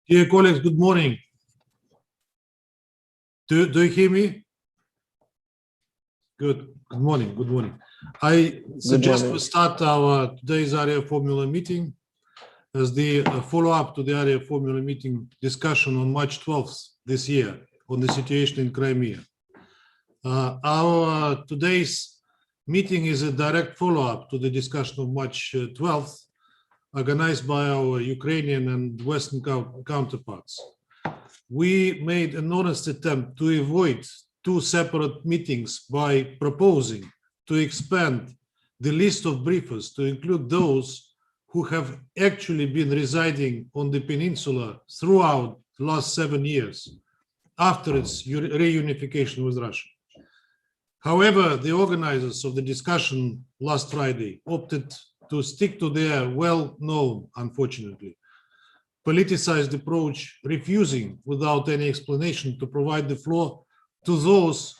Dear colleagues, good morning. Do you hear me? Good. Good morning. Good morning. I suggest we start our today's Arria Formula meeting as the follow-up to the Arria Formula meeting discussion on March 12th this year on the situation in Crimea. Our today's meeting is a direct follow-up to the discussion of March 12th, organized by our Ukrainian and Western counterparts. We made an honest attempt to avoid two separate meetings by proposing to expand the list of briefers to include those who have actually been residing on the peninsula throughout the last 7 years after its reunification with Russia. However, the organizers of the discussion last Friday opted to stick to their well-known, unfortunately, politicized approach, refusing without any explanation to provide the floor to those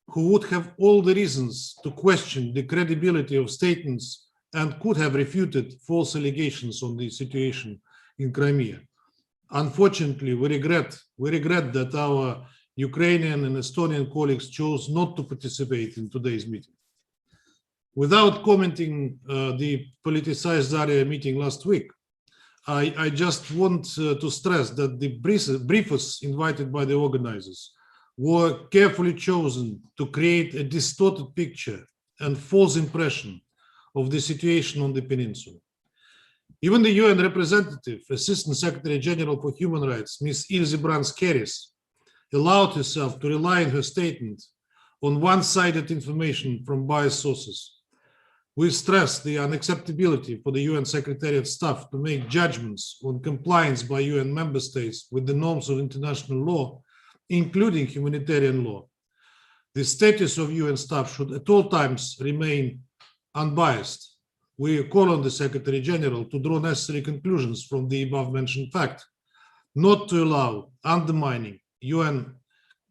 who would have all the reasons to question the credibility of statements and could have refuted false allegations on the situation in Crimea. Unfortunately, we regret that our Ukrainian and Estonian colleagues chose not to participate in today's meeting. Without commenting the politicized Arria meeting last week, I just want to stress that the briefers invited by the organizers were carefully chosen to create a distorted picture and false impression of the situation on the peninsula. Even the UN representative, Assistant Secretary General for Human Rights, Ms. Ilse Brans-Keris, allowed herself to rely in her statement on one-sided information from biased sources. We stress the unacceptability for the UN Secretariat staff to make judgments on compliance by UN member states with the norms of international law, including humanitarian law. The status of UN staff should at all times remain unbiased. We call on the Secretary General to draw necessary conclusions from the above-mentioned fact, not to allow undermining UN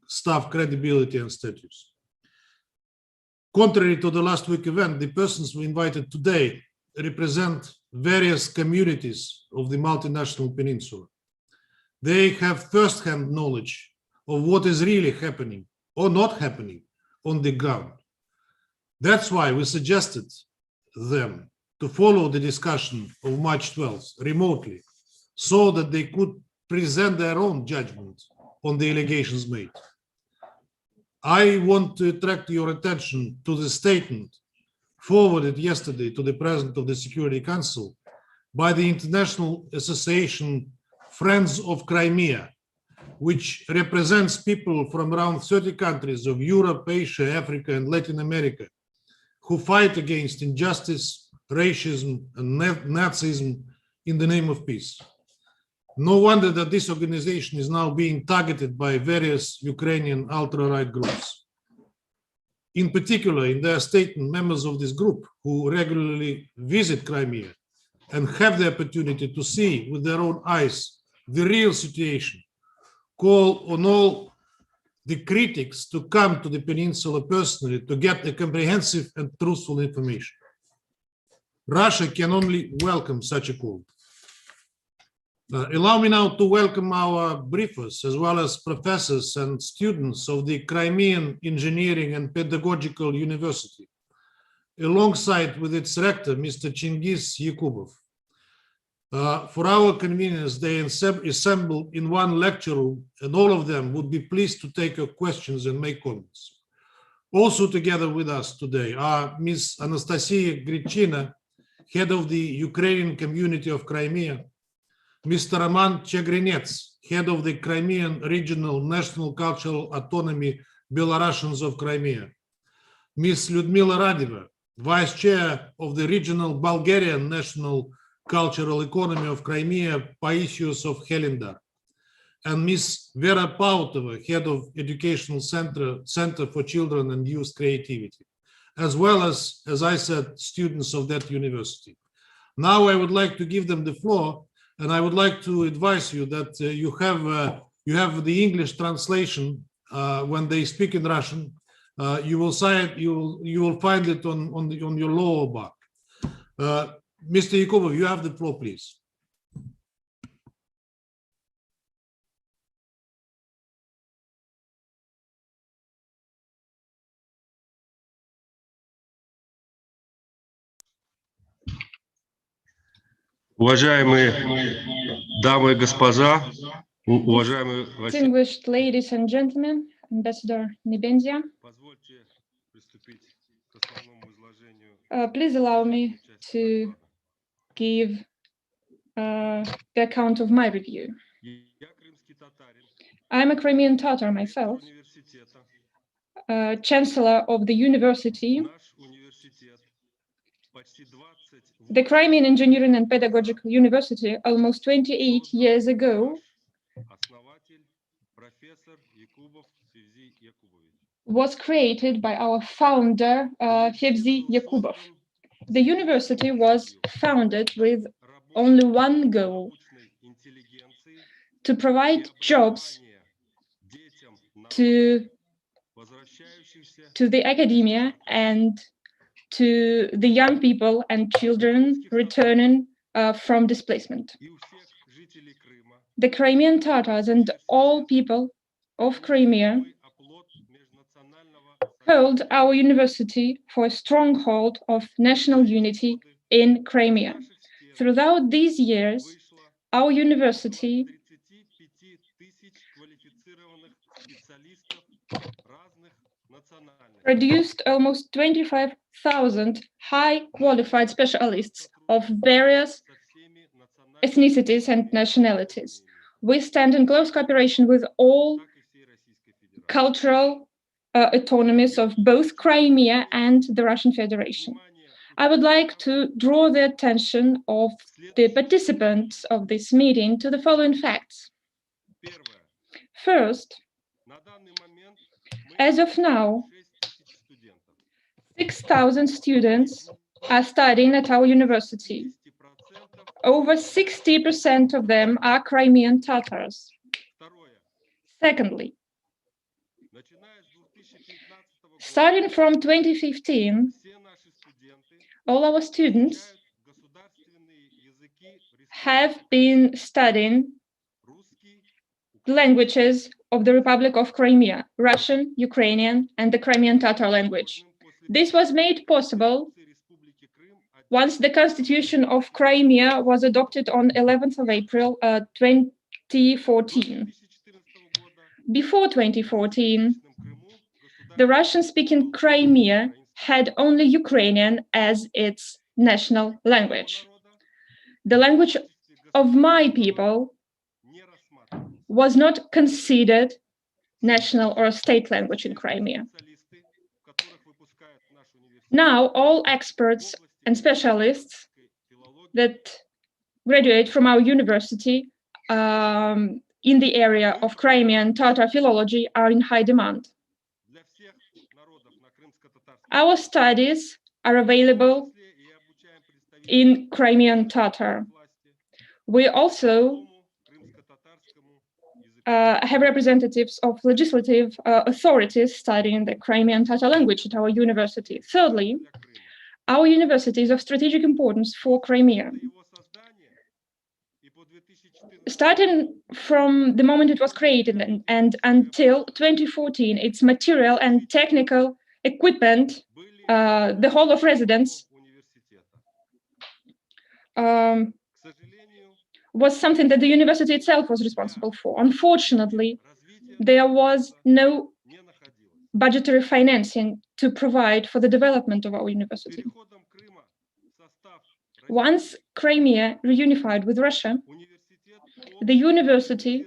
staff credibility and status. Contrary to the last week event, the persons we invited today represent various communities of the multinational peninsula. They have first-hand knowledge of what is really happening or not happening on the ground. That's why we suggested them to follow the discussion of March 12th remotely so that they could present their own judgment on the allegations made. I want to attract your attention to the statement forwarded yesterday to the President of the Security Council by the International Association Friends of Crimea, which represents people from around 30 countries of Europe, Asia, Africa, and Latin America, who fight against injustice, racism, and Nazism in the name of peace. No wonder that this organization is now being targeted by various Ukrainian ultra-right groups. In particular, in their statement, members of this group who regularly visit Crimea and have the opportunity to see with their own eyes the real situation, call on all the critics to come to the peninsula personally to get a comprehensive and truthful information. Russia can only welcome such a call. Allow me now to welcome our briefers, as well as professors and students of the Crimean Engineering and Pedagogical University, alongside with its rector, Mr. Chingiz Yakubov. For our convenience, they assembled in one lecture room, and all of them would be pleased to take your questions and make comments. Also together with us today are Ms. Anastasia Grichina, head of the Ukrainian community of Crimea, Mr. Roman Chegrinets, head of the Crimean Regional National Cultural Autonomy Belarusians of Crimea, Ms. Lyudmila Radeva, vice chair of the Regional Bulgarian National Cultural Economy of Crimea, Paisios of Helindar, and Ms. Vera Pautova, head of Educational Center for Children and Youth Creativity, as well as I said, students of that university. Now I would like to give them the floor, and I would like to advise you that you have the English translation when they speak in Russian. You will find it on your lower bar. Mr. Yakubov, you have the floor, please. Уважаемые дамы и господа, уважаемые Distinguished ladies and gentlemen, Ambassador Nebenzia, позвольте приступить к основному изложению. please allow me to give the account of my review. Я крымский татарин, I'm a Crimean Tatar myself, университета. chancellor of the university. Наш университет почти 20 The Crimean Engineering and Pedagogical University, almost 28 years ago, основатель профессор Якубов Февзий Якубович. was created by our founder, Fevzi Yakubov. The university was founded with only one goal: to provide jobs to the academia and to the young people and children returning from displacement. The Crimean Tatars and all people of Crimea hold our university for a stronghold of national unity in Crimea. Throughout these years, our university produced almost 25,000 high-qualified specialists of various ethnicities and nationalities. We stand in close cooperation with all cultural autonomies of both Crimea and the Russian Federation. I would like to draw the attention of the participants of this meeting to the following facts. First, as of now, 6,000 students are studying at our university. Over 60% of them are Crimean Tatars. Secondly, starting from 2015, all our students have been studying languages of the Republic of Crimea: Russian, Ukrainian, and the Crimean Tatar language. This was made possible once the Constitution of Crimea was adopted on 11th of April 2014. Before 2014, the Russian-speaking Crimea had only Ukrainian as its national language. The language of my people was not considered national or state language in Crimea. Now, all experts and specialists that graduate from our university in the area of Crimean Tatar philology are in high demand. Our studies are available in Crimean Tatar. We also have representatives of legislative authorities studying the Crimean Tatar language at our university. Thirdly, our university is of strategic importance for Crimea. Starting from the moment it was created and until 2014, its material and technical equipment, the Hall of Residence, was something that the university itself was responsible for. Unfortunately, there was no budgetary financing to provide for the development of our university. Once Crimea reunified with Russia, the university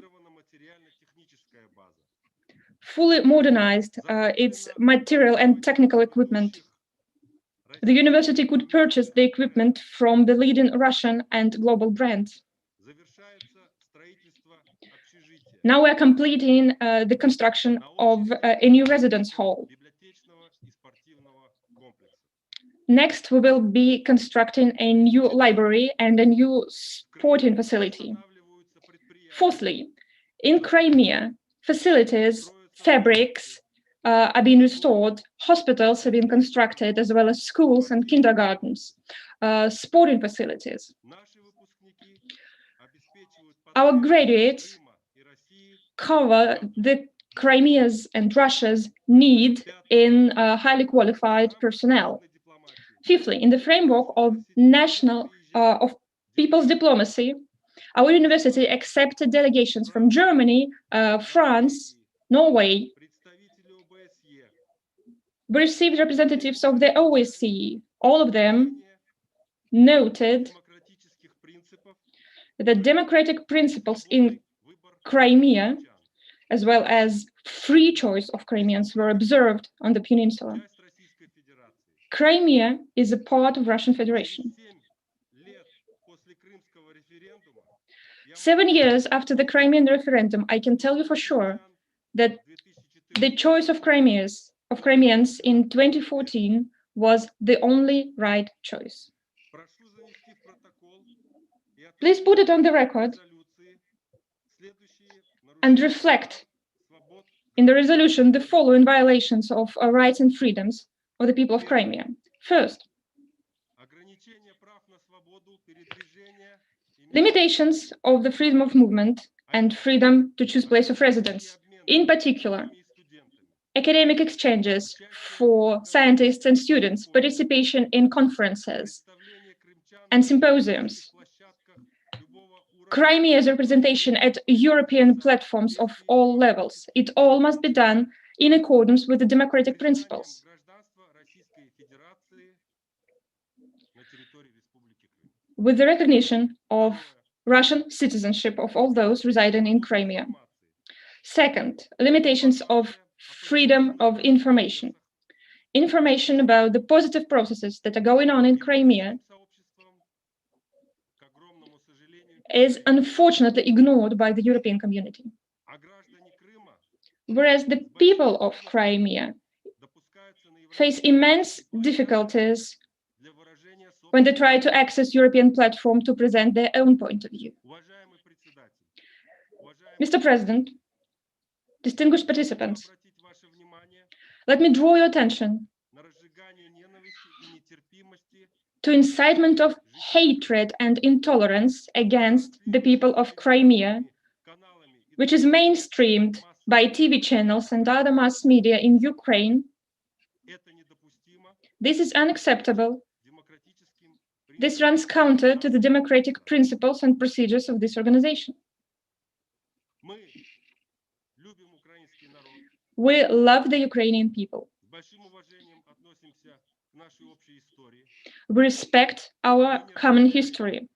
fully modernized its material and technical equipment. The university could purchase the equipment from the leading Russian and global brands. Now we are completing the construction of a new residence hall. Next, we will be constructing a new library and a new sporting facility. Fourthly, in Crimea, facilities, fabrics are being restored, hospitals have been constructed, as well as schools and kindergartens, sporting facilities. Our graduates cover the Crimea's and Russia's need in highly qualified personnel. Fifthly, in the framework of people's diplomacy, our university accepted delegations from Germany, France, Norway. We received representatives of the OSCE. All of them noted that democratic principles in Crimea, as well as free choice of Crimeans, were observed on the peninsula. Crimea is a part of Russian Federation. 7 years after the Crimean referendum, I can tell you for sure that the choice of Crimeans in 2014 was the only right choice. Please put it on the record and reflect in the resolution the following violations of rights and freedoms of the people of Crimea. First, limitations of the freedom of movement and freedom to choose place of residence, in particular, academic exchanges for scientists and students, participation in conferences and symposiums, Crimea's representation at European platforms of all levels. It all must be done in accordance with the democratic principles. With the recognition of Russian citizenship of all those residing in Crimea. Second, limitations of freedom of information. Information about the positive processes that are going on in Crimea is unfortunately ignored by the European community. Whereas the people of Crimea face immense difficulties when they try to access European platform to present their own point of view. Mr. President, distinguished participants, let me draw your attention to incitement of hatred and intolerance against the people of Crimea, which is mainstreamed by TV channels and other mass media in Ukraine. This is unacceptable. This runs counter to the democratic principles and procedures of this organization. We love the Ukrainian people. We respect our common history.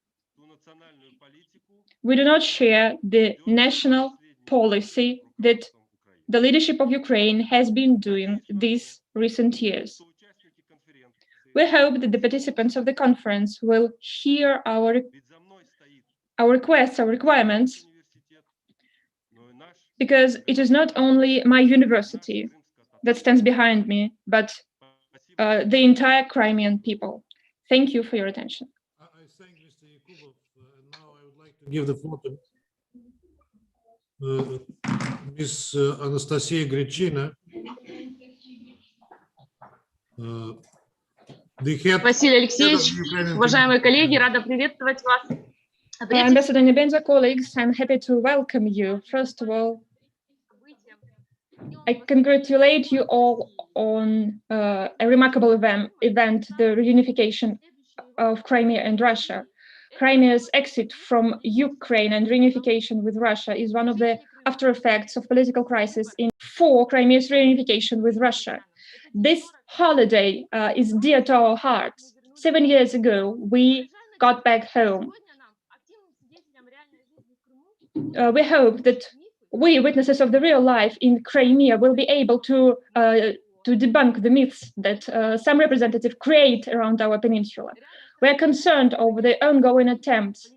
We do not share the national policy that the leadership of Ukraine has been doing these recent years. We hope that the participants of the conference will hear our requests, our requirements, because it is not only my university that stands behind me, but the entire Crimean people. Thank you for your attention. I thank Mr. Yakubov, and now I would like to give the floor to Ms. Anastasia Grechina, the head Василий of Алексеевич, the Ukrainian уважаемые community. коллеги, рада приветствовать вас. Ambassador Nebenza, colleagues, I'm happy to welcome you. First of all, I congratulate you all on a remarkable event, the reunification of Crimea and Russia. Crimea's exit from Ukraine and reunification with Russia is one of the after effects of political crisis for Crimea's reunification with Russia. This holiday is dear to our hearts. 7 years ago, we got back home. We hope that we, witnesses of the real life in Crimea, will be able to debunk the myths that some representatives create around our peninsula. We are concerned over the ongoing attempts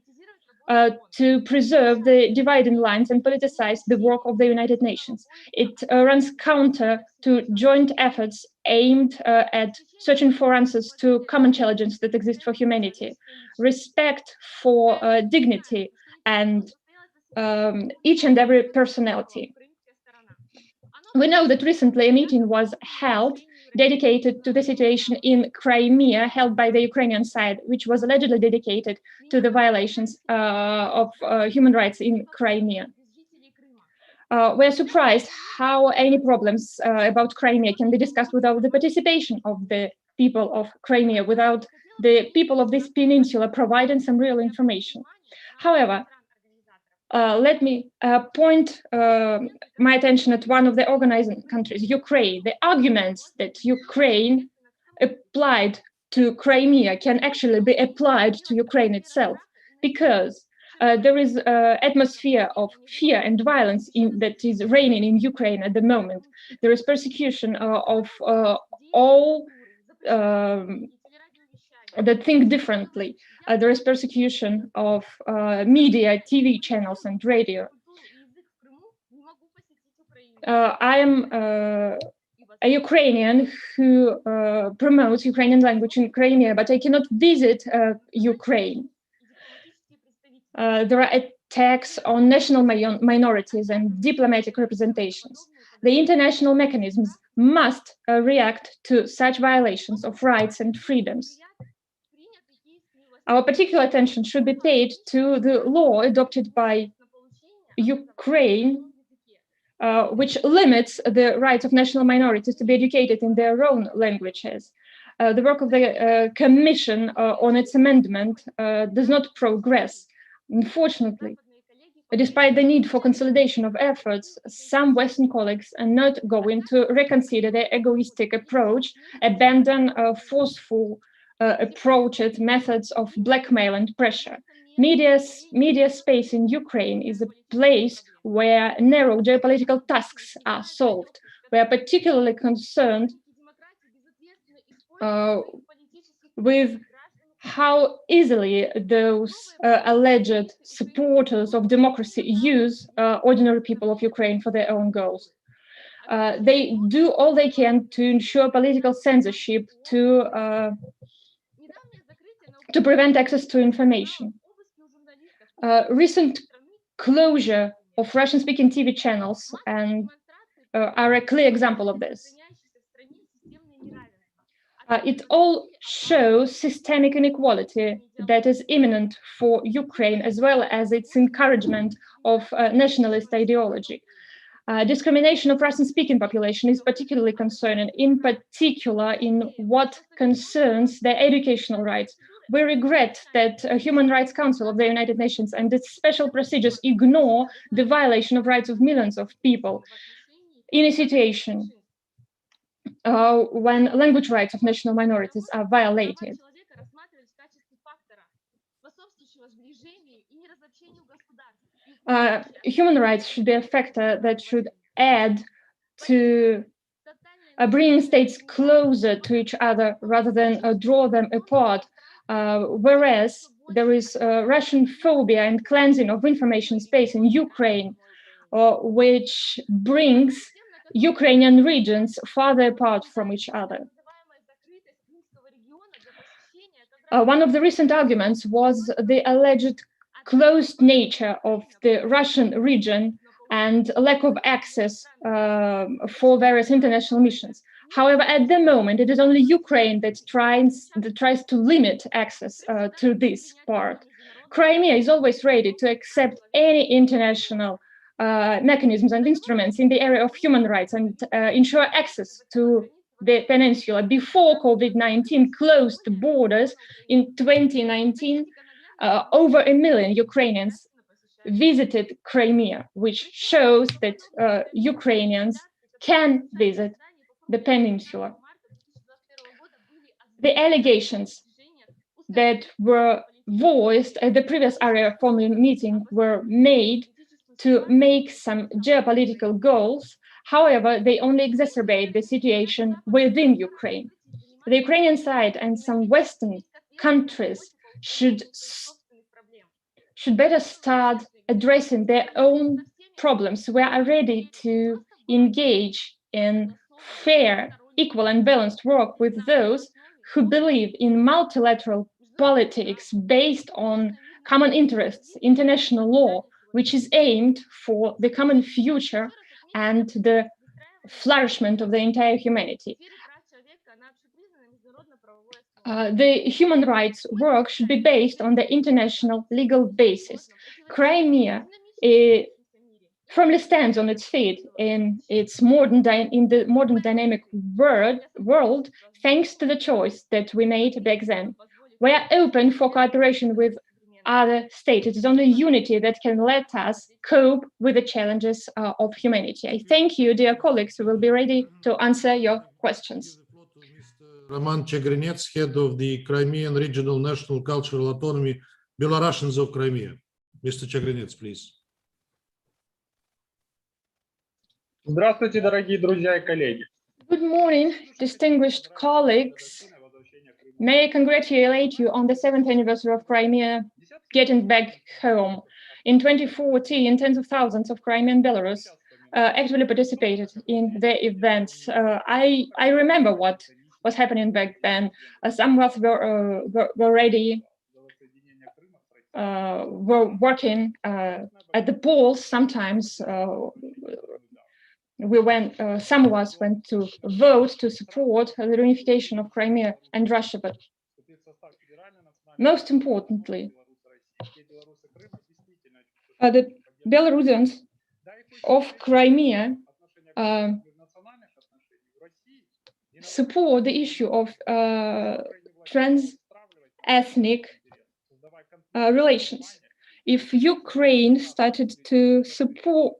to preserve the dividing lines and politicize the work of the United Nations. It runs counter to joint efforts aimed at searching for answers to common challenges that exist for humanity. Respect for dignity and each and every personality. We know that recently a meeting was held dedicated to the situation in Crimea, held by the Ukrainian side, which was allegedly dedicated to the violations of human rights in Crimea. We're surprised how any problems about Crimea can be discussed without the participation of the people of Crimea, without the people of this peninsula providing some real information. However, let me point my attention at one of the organizing countries, Ukraine. The arguments that Ukraine applied to Crimea can actually be applied to Ukraine itself, because there is an atmosphere of fear and violence that is reigning in Ukraine at the moment. There is persecution of all that think differently. There is persecution of media, TV channels, and radio. I am a Ukrainian who promotes Ukrainian language in Crimea, but I cannot visit Ukraine. There are attacks on national minorities and diplomatic representations. The international mechanisms must react to such violations of rights and freedoms. Our particular attention should be paid to the law adopted by Ukraine, which limits the rights of national minorities to be educated in their own languages. The work of the Commission on its amendment does not progress. Unfortunately, despite the need for consolidation of efforts, some Western colleagues are not going to reconsider their egoistic approach, abandon forceful approaches, methods of blackmail and pressure. Media space in Ukraine is a place where narrow geopolitical tasks are solved. We are particularly concerned with how easily those alleged supporters of democracy use ordinary people of Ukraine for their own goals. They do all they can to ensure political censorship, to prevent access to information. Recent closure of Russian-speaking TV channels are a clear example of this. It all shows systemic inequality that is imminent for Ukraine, as well as its encouragement of nationalist ideology. Discrimination of Russian-speaking population is particularly concerning, in particular in what concerns their educational rights. We regret that Human Rights Council of the United Nations and its special procedures ignore the violation of rights of millions of people in a situation when language rights of national minorities are violated. Human rights should be a factor that should add to bringing states closer to each other rather than draw them apart, whereas there is Russian phobia and cleansing of information space in Ukraine, which brings Ukrainian regions farther apart from each other. One of the recent arguments was the alleged closed nature of the Russian region and lack of access for various international missions. However, at the moment, it is only Ukraine that tries to limit access to this part. Crimea is always ready to accept any international mechanisms and instruments in the area of human rights and ensure access to the peninsula. Before COVID-19 closed the borders in 2019, over 1 million Ukrainians visited Crimea, which shows that Ukrainians can visit the peninsula. The allegations that were voiced at the previous Arria formal meeting were made to make some geopolitical goals. However, they only exacerbate the situation within Ukraine. The Ukrainian side and some Western countries should better start addressing their own problems. We are ready to engage in fair, equal, and balanced work with those who believe in multilateral politics based on common interests, international law, which is aimed for the common future and the flourishment of the entire humanity. The human rights work should be based on the international legal basis. Crimea firmly stands on its feet in the modern dynamic world, thanks to the choice that we made back then. We are open for cooperation with other states. It is only unity that can let us cope with the challenges of humanity. I thank you, dear colleagues, who will be ready to answer your questions. Roman Chegrinets, head of the Crimean Regional National Cultural Autonomy, Belarusians of Crimea. Mr. Chegrinets, please. Здравствуйте, дорогие друзья и коллеги. Good morning, distinguished colleagues. May I congratulate you on the 7th anniversary of Crimea getting back home. In 2014, tens of thousands of Crimean Belarus actively participated in the events. I remember what was happening back then. Some of us were already were working at the polls. Sometimes some of us went to vote to support the reunification of Crimea and Russia, but most importantly, the Belarusians of Crimea support the issue of trans-ethnic relations. If Ukraine started to support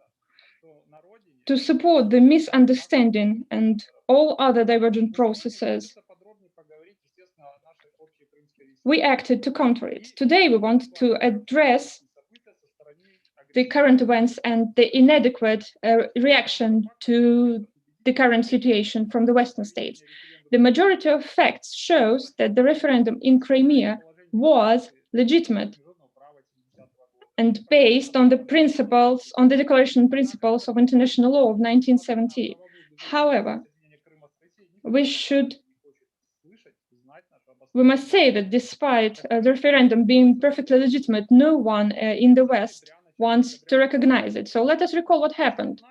the misunderstanding and all other divergent processes, we acted to counter it. Today, we want to address the current events and the inadequate reaction to the current situation from the Western states. The majority of facts shows that the referendum in Crimea was legitimate and based on the principles, on the declaration principles of international law of 1970. However, we must say that despite the referendum being perfectly legitimate, no one in the West wants to recognize it. So let us recall what happened.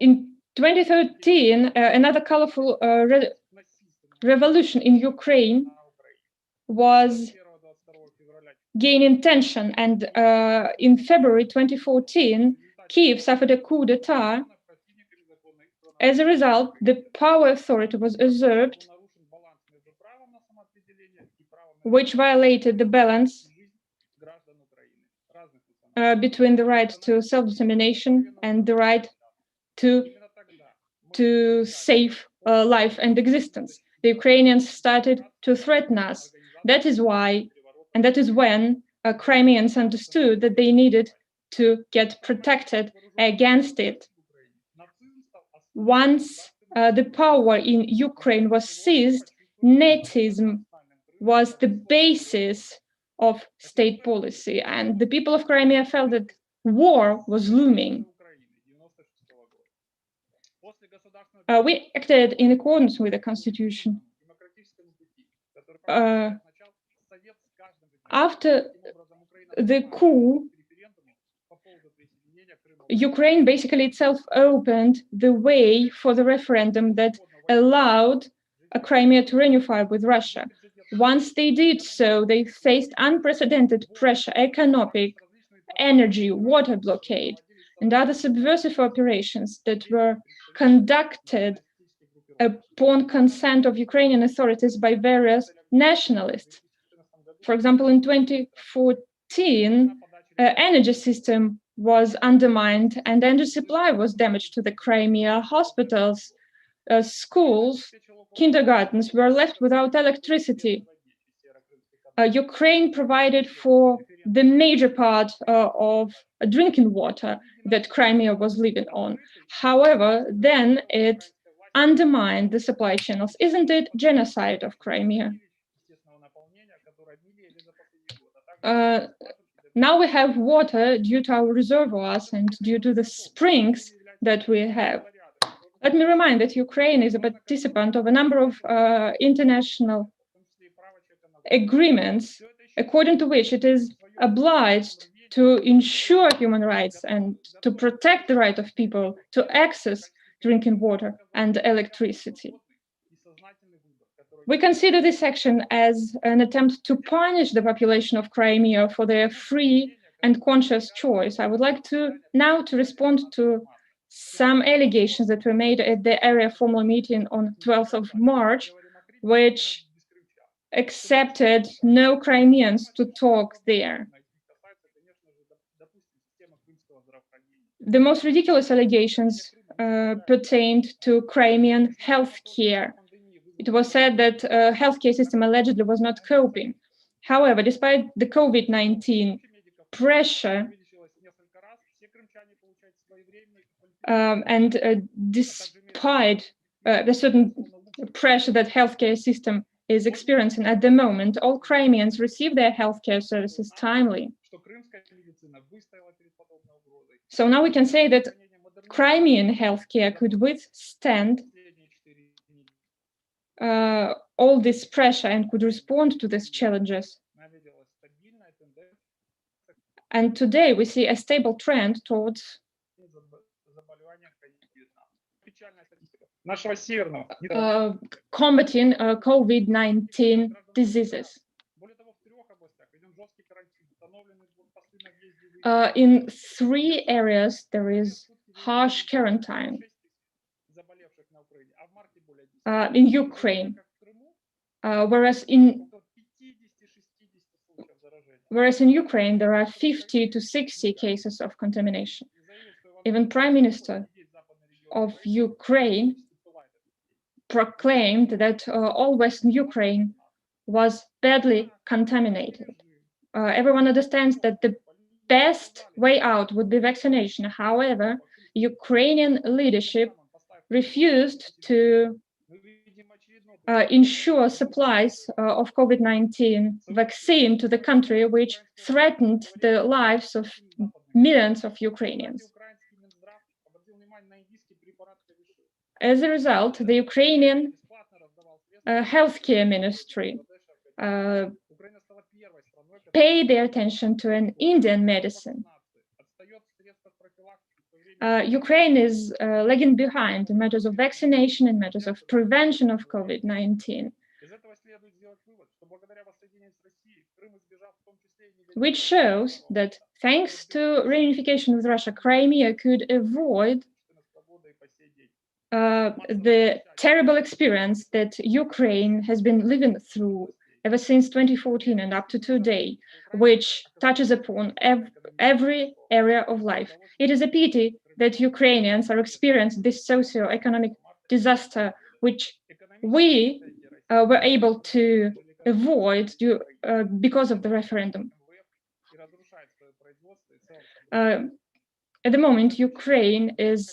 In 2013, another colorful revolution in Ukraine was gaining tension, and in February 2014, Kyiv suffered a coup d'etat. As a result, the power authority was usurped, which violated the balance between the right to self-determination and the right to safe life and existence. The Ukrainians started to threaten us. That is why, and that is when Crimeans understood that they needed to get protected against it. Once the power in Ukraine was seized, Nazism was the basis of state policy, and the people of Crimea felt that war was looming. We acted in accordance with the constitution. After the coup, Ukraine basically itself opened the way for the referendum that allowed Crimea to reunify with Russia. Once they did so, they faced unprecedented pressure, economic, energy, water blockade, and other subversive operations that were conducted upon consent of Ukrainian authorities by various nationalists. For example, in 2014, energy system was undermined and energy supply was damaged to the Crimea. Hospitals, schools, kindergartens were left without electricity. Ukraine provided for the major part of drinking water that Crimea was living on. However, then it undermined the supply channels. Isn't it genocide of Crimea? Now we have water due to our reservoirs and due to the springs that we have. Let me remind that Ukraine is a participant of a number of international agreements, according to which it is obliged to ensure human rights and to protect the right of people to access drinking water and electricity. We consider this action as an attempt to punish the population of Crimea for their free and conscious choice. I would like to now respond to some allegations that were made at the Arria formal meeting on 12th of March, which accepted no Crimeans to talk there. The most ridiculous allegations pertained to Crimean healthcare. It was said that healthcare system allegedly was not coping. However, despite the COVID-19 pressure and despite the certain pressure that healthcare system is experiencing at the moment, all Crimeans receive their healthcare services timely. So now we can say that Crimean healthcare could withstand all this pressure and could respond to these challenges. And today we see a stable trend towards combating COVID-19 diseases. In 3 areas, there is harsh quarantine. In Ukraine, whereas in Ukraine there are 50 to 60 cases of contamination. Even Prime Minister of Ukraine proclaimed that all Western Ukraine was badly contaminated. Everyone understands that the best way out would be vaccination. However, Ukrainian leadership refused to ensure supplies of COVID-19 vaccine to the country, which threatened the lives of millions of Ukrainians. As a result, the Ukrainian healthcare ministry paid their attention to an Indian medicine. Ukraine is lagging behind in matters of vaccination and matters of prevention of COVID-19, which shows that thanks to reunification with Russia, Crimea could avoid the terrible experience that Ukraine has been living through ever since 2014 and up to today, which touches upon every area of life. It is a pity that Ukrainians are experiencing this socio-economic disaster, which we were able to avoid because of the referendum. At the moment, Ukraine is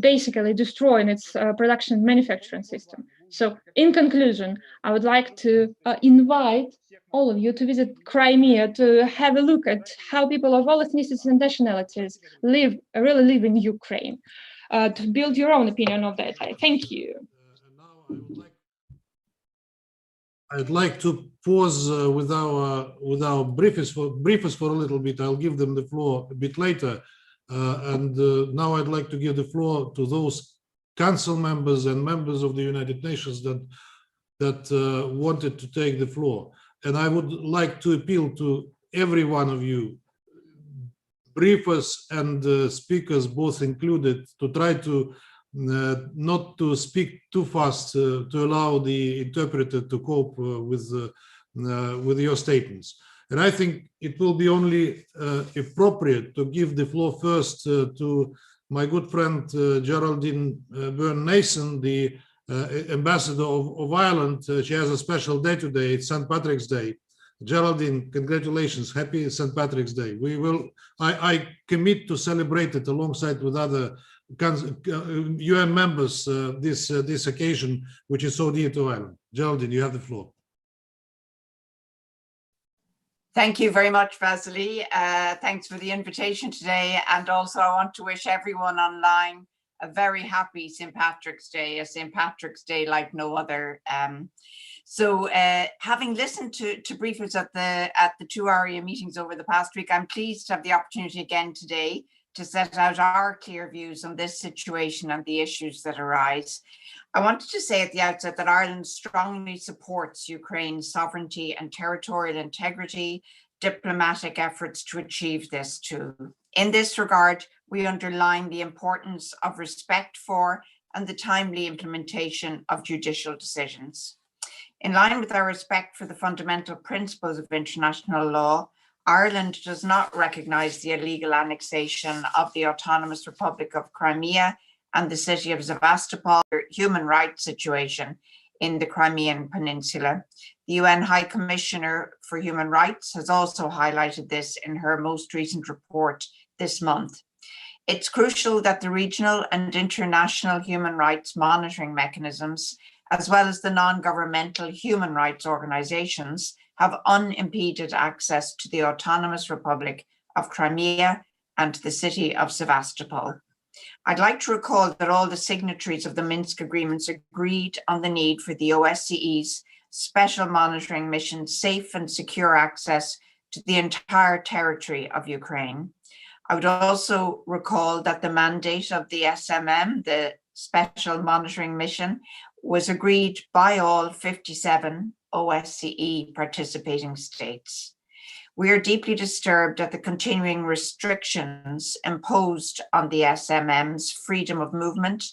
basically destroying its production and manufacturing system. So, in conclusion, I would like to invite all of you to visit Crimea, to have a look at how people of all ethnicities and nationalities really live in Ukraine, to build your own opinion of that. Thank you. I'd like to pause with our briefers for a little bit. I'll give them the floor a bit later. Now I'd like to give the floor to those council members and members of the United Nations that wanted to take the floor. And I would like to appeal to every one of you, briefers and speakers both included, to try to not to speak too fast to allow the interpreter to cope with your statements. And I think it will be only appropriate to give the floor first to my good friend Geraldine Byrne-Nason, the ambassador of Ireland. She has a special day today. It's St. Patrick's Day. Geraldine, congratulations. Happy St. Patrick's Day. I commit to celebrate it alongside with other UN members this occasion, which is so dear to Ireland. Geraldine, you have the floor. Thank you very much, Vasily. Thanks for the invitation today. And also I want to wish everyone online a very happy St. Patrick's Day, a St. Patrick's Day like no other. Having listened to briefers at the 2 Arria meetings over the past week, I'm pleased to have the opportunity again today to set out our clear views on this situation and the issues that arise. I wanted to say at the outset that Ireland strongly supports Ukraine's sovereignty and territorial integrity, diplomatic efforts to achieve this too. In this regard, We underline the importance of respect for and the timely implementation of judicial decisions. In line with our respect for the fundamental principles of international law, Ireland does not recognise the illegal annexation of the Autonomous Republic of Crimea and the city of Sevastopol, human rights situation in the Crimean Peninsula. The UN High Commissioner for Human Rights has also highlighted this in her most recent report this month. It's crucial that the regional and international human rights monitoring mechanisms, as well as the non-governmental human rights organisations, have unimpeded access to the Autonomous Republic of Crimea and the city of Sevastopol. I'd like to recall that all the signatories of the Minsk agreements agreed on the need for the OSCE's special monitoring mission safe and secure access to the entire territory of Ukraine. I would also recall that the mandate of the SMM, the Special Monitoring Mission, was agreed by all 57 OSCE participating states. We are deeply disturbed at the continuing restrictions imposed on the SMM's freedom of movement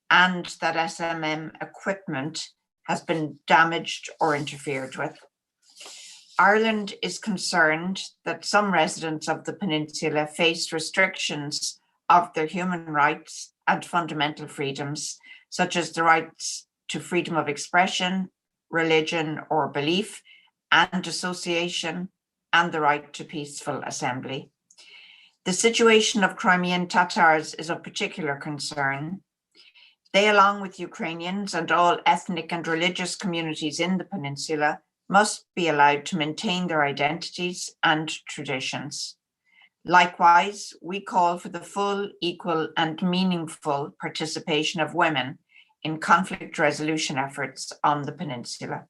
and that SMM equipment has been damaged or interfered with. Ireland is concerned that some residents of the peninsula face restrictions of their human rights and fundamental freedoms, such as the rights to freedom of expression, religion or belief, and association, and the right to peaceful assembly. The situation of Crimean Tatars is of particular concern. They, along with Ukrainians and all ethnic and religious communities in the peninsula, must be allowed to maintain their identities and traditions. Likewise, we call for the full, equal, and meaningful participation of women in conflict resolution efforts on the peninsula.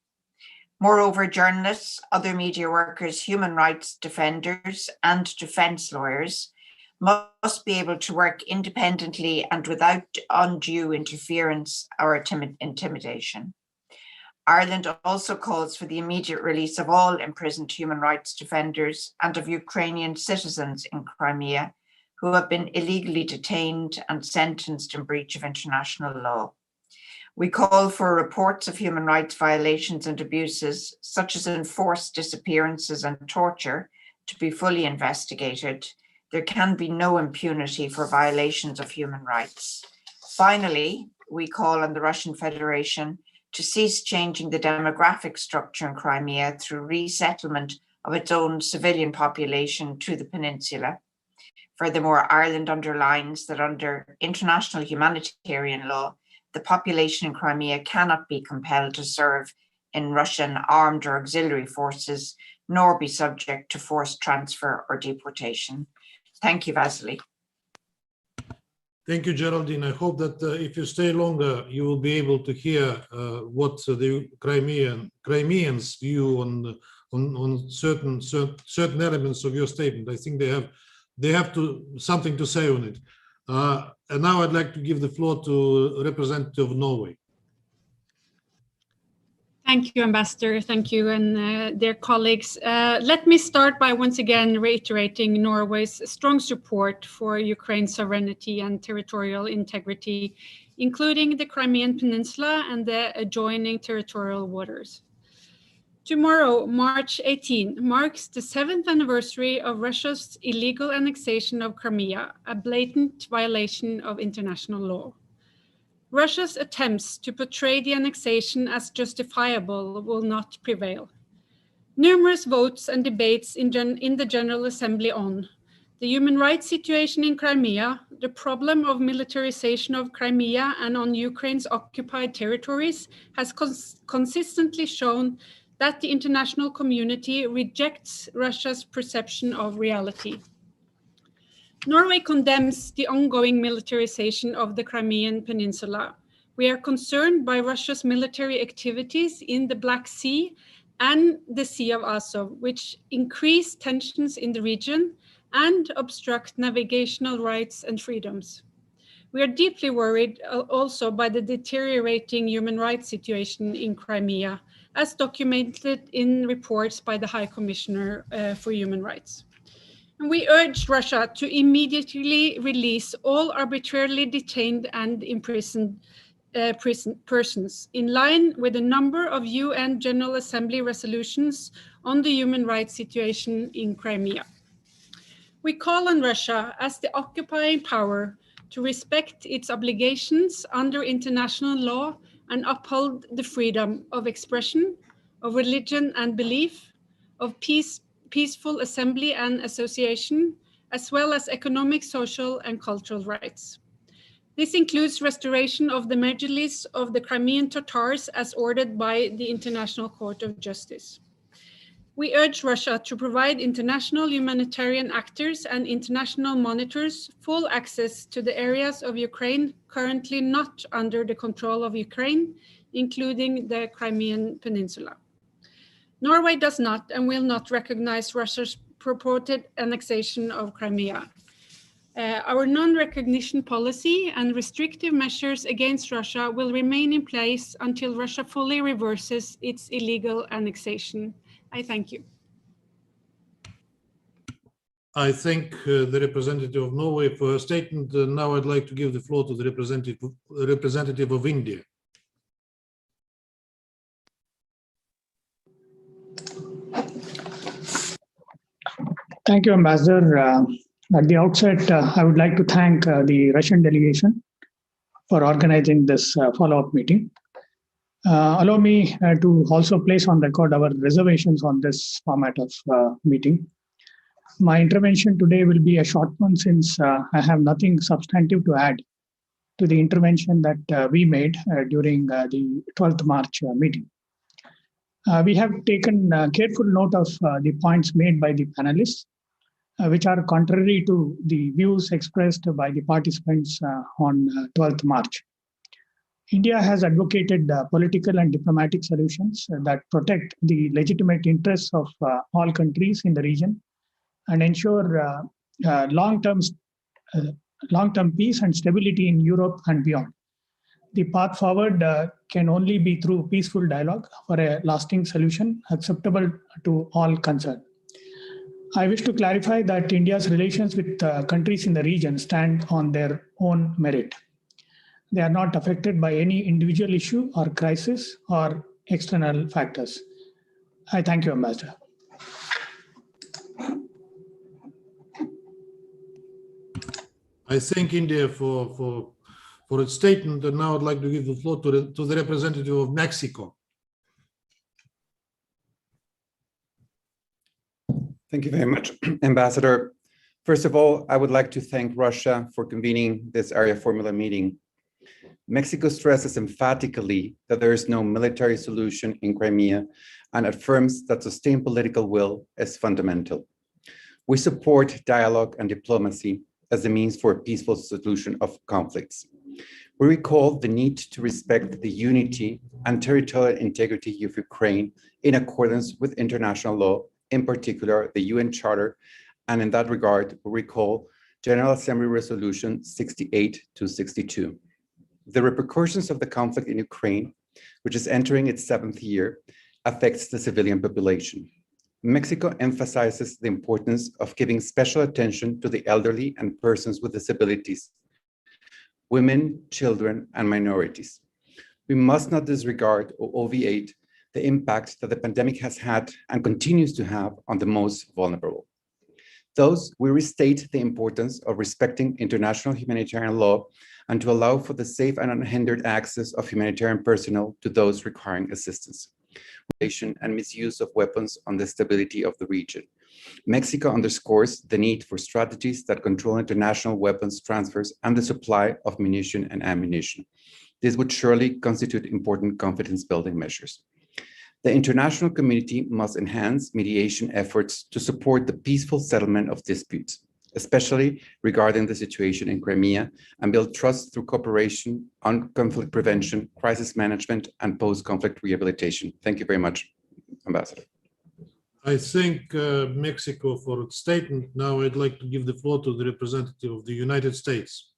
Moreover, journalists, other media workers, human rights defenders, and defence lawyers must be able to work independently and without undue interference or intimidation. Ireland also calls for the immediate release of all imprisoned human rights defenders and of Ukrainian citizens in Crimea who have been illegally detained and sentenced in breach of international law. We call for reports of human rights violations and abuses, such as enforced disappearances and torture, to be fully investigated. There can be no impunity for violations of human rights. Finally, we call on the Russian Federation to cease changing the demographic structure in Crimea through resettlement of its own civilian population to the peninsula. Furthermore, Ireland underlines that under international humanitarian law, the population in Crimea cannot be compelled to serve in Russian armed or auxiliary forces, nor be subject to forced transfer or deportation. Thank you, Vasily. Thank you, Geraldine. I hope that if you stay longer, you will be able to hear what the Crimeans view on certain elements of your statement. I think they have something to say on it. And now I'd like to give the floor to representative of Norway. Thank you, Ambassador. Thank you, and dear colleagues. Let me start by once again reiterating Norway's strong support for Ukraine's sovereignty and territorial integrity, including the Crimean Peninsula and the adjoining territorial waters. Tomorrow, March 18, marks the 7th anniversary of Russia's illegal annexation of Crimea, a blatant violation of international law. Russia's attempts to portray the annexation as justifiable will not prevail. Numerous votes and debates in the General Assembly on the human rights situation in Crimea, the problem of militarization of Crimea and on Ukraine's occupied territories has consistently shown that the international community rejects Russia's perception of reality. Norway condemns the ongoing militarization of the Crimean Peninsula. We are concerned by Russia's military activities in the Black Sea and the Sea of Azov, which increase tensions in the region and obstruct navigational rights and freedoms. We are deeply worried also by the deteriorating human rights situation in Crimea, as documented in reports by the High Commissioner for Human Rights. And we urge Russia to immediately release all arbitrarily detained and imprisoned persons in line with a number of UN General Assembly resolutions on the human rights situation in Crimea. We call on Russia as the occupying power to respect its obligations under international law and uphold the freedom of expression, of religion and belief, of peaceful assembly and association, as well as economic, social, and cultural rights. This includes restoration of the Majlis of the Crimean Tatars as ordered by the International Court of Justice. We urge Russia to provide international humanitarian actors and international monitors full access to the areas of Ukraine currently not under the control of Ukraine, including the Crimean Peninsula. Norway does not and will not recognize Russia's purported annexation of Crimea. Our non-recognition policy and restrictive measures against Russia will remain in place until Russia fully reverses its illegal annexation. I thank you. I thank the representative of Norway for her statement. Now I'd like to give the floor to the representative of India. Thank you, Ambassador. At the outset, I would like to thank the Russian delegation for organizing this follow-up meeting. Allow me to also place on record our reservations on this format of meeting. My intervention today will be a short one since I have nothing substantive to add to the intervention that we made during the 12th March meeting. We have taken careful note of the points made by the panelists, which are contrary to the views expressed by the participants on 12th March. India has advocated political and diplomatic solutions that protect the legitimate interests of all countries in the region and ensure long-term peace and stability in Europe and beyond. The path forward can only be through peaceful dialogue for a lasting solution acceptable to all concerned. I wish to clarify that India's relations with countries in the region stand on their own merit. They are not affected by any individual issue or crisis or external factors. I thank you, Ambassador. I thank India for its statement, and now I'd like to give the floor to the representative of Mexico. Thank you very much, Ambassador. First of all, I would like to thank Russia for convening this Arria Formula meeting. Mexico stresses emphatically that there is no military solution in Crimea and affirms that sustained political will is fundamental. We support dialogue and diplomacy as a means for a peaceful solution of conflicts. We recall the need to respect the unity and territorial integrity of Ukraine in accordance with international law, in particular the UN Charter, and in that regard, we recall General Assembly Resolution 68-62. The repercussions of the conflict in Ukraine, which is entering its 7th year, affects the civilian population. Mexico emphasizes the importance of giving special attention to the elderly and persons with disabilities, women, children, and minorities. We must not disregard or obviate the impact that the pandemic has had and continues to have on the most vulnerable. Thus, we restate the importance of respecting international humanitarian law and to allow for the safe and unhindered access of humanitarian personnel to those requiring assistance, and misuse of weapons on the stability of the region. Mexico underscores the need for strategies that control international weapons transfers and the supply of munition and ammunition. This would surely constitute important confidence-building measures. The international community must enhance mediation efforts to support the peaceful settlement of disputes, especially regarding the situation in Crimea, and build trust through cooperation on conflict prevention, crisis management, and post-conflict rehabilitation. Thank you very much, Ambassador. I thank Mexico for its statement. Now I'd like to give the floor to the representative of the United States.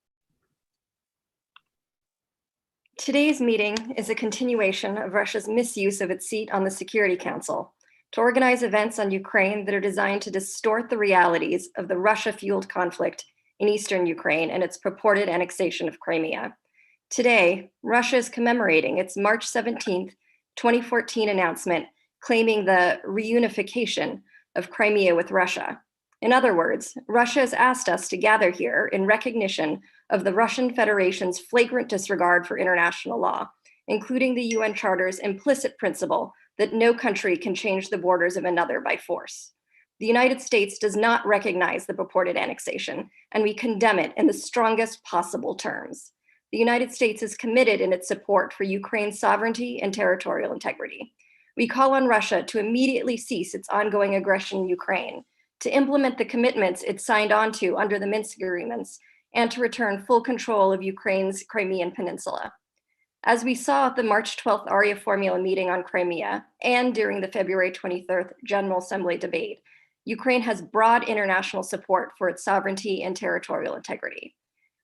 Today's meeting is a continuation of Russia's misuse of its seat on the Security Council to organize events on Ukraine that are designed to distort the realities of the Russia-fueled conflict in eastern Ukraine and its purported annexation of Crimea. Today, Russia is commemorating its March 17th, 2014 announcement claiming the reunification of Crimea with Russia. In other words, Russia has asked us to gather here in recognition of the Russian Federation's flagrant disregard for international law, including the UN Charter's implicit principle that no country can change the borders of another by force. The United States does not recognize the purported annexation, and we condemn it in the strongest possible terms. The United States is committed in its support for Ukraine's sovereignty and territorial integrity. We call on Russia to immediately cease its ongoing aggression in Ukraine, to implement the commitments it signed on to under the Minsk agreements, and to return full control of Ukraine's Crimean Peninsula. As we saw at the March 12th Arria Formula meeting on Crimea and during the February 23rd General Assembly debate, Ukraine has broad international support for its sovereignty and territorial integrity.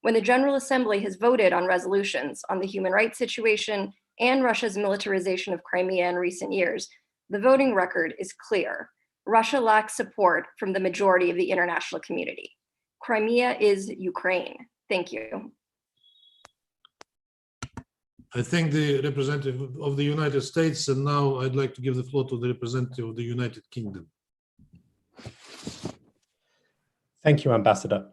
When the General Assembly has voted on resolutions on the human rights situation and Russia's militarization of Crimea in recent years, the voting record is clear. Russia lacks support from the majority of the international community. Crimea is Ukraine. Thank you. I thank the representative of the United States, and now I'd like to give the floor to the representative of the United Kingdom. Thank you, Ambassador.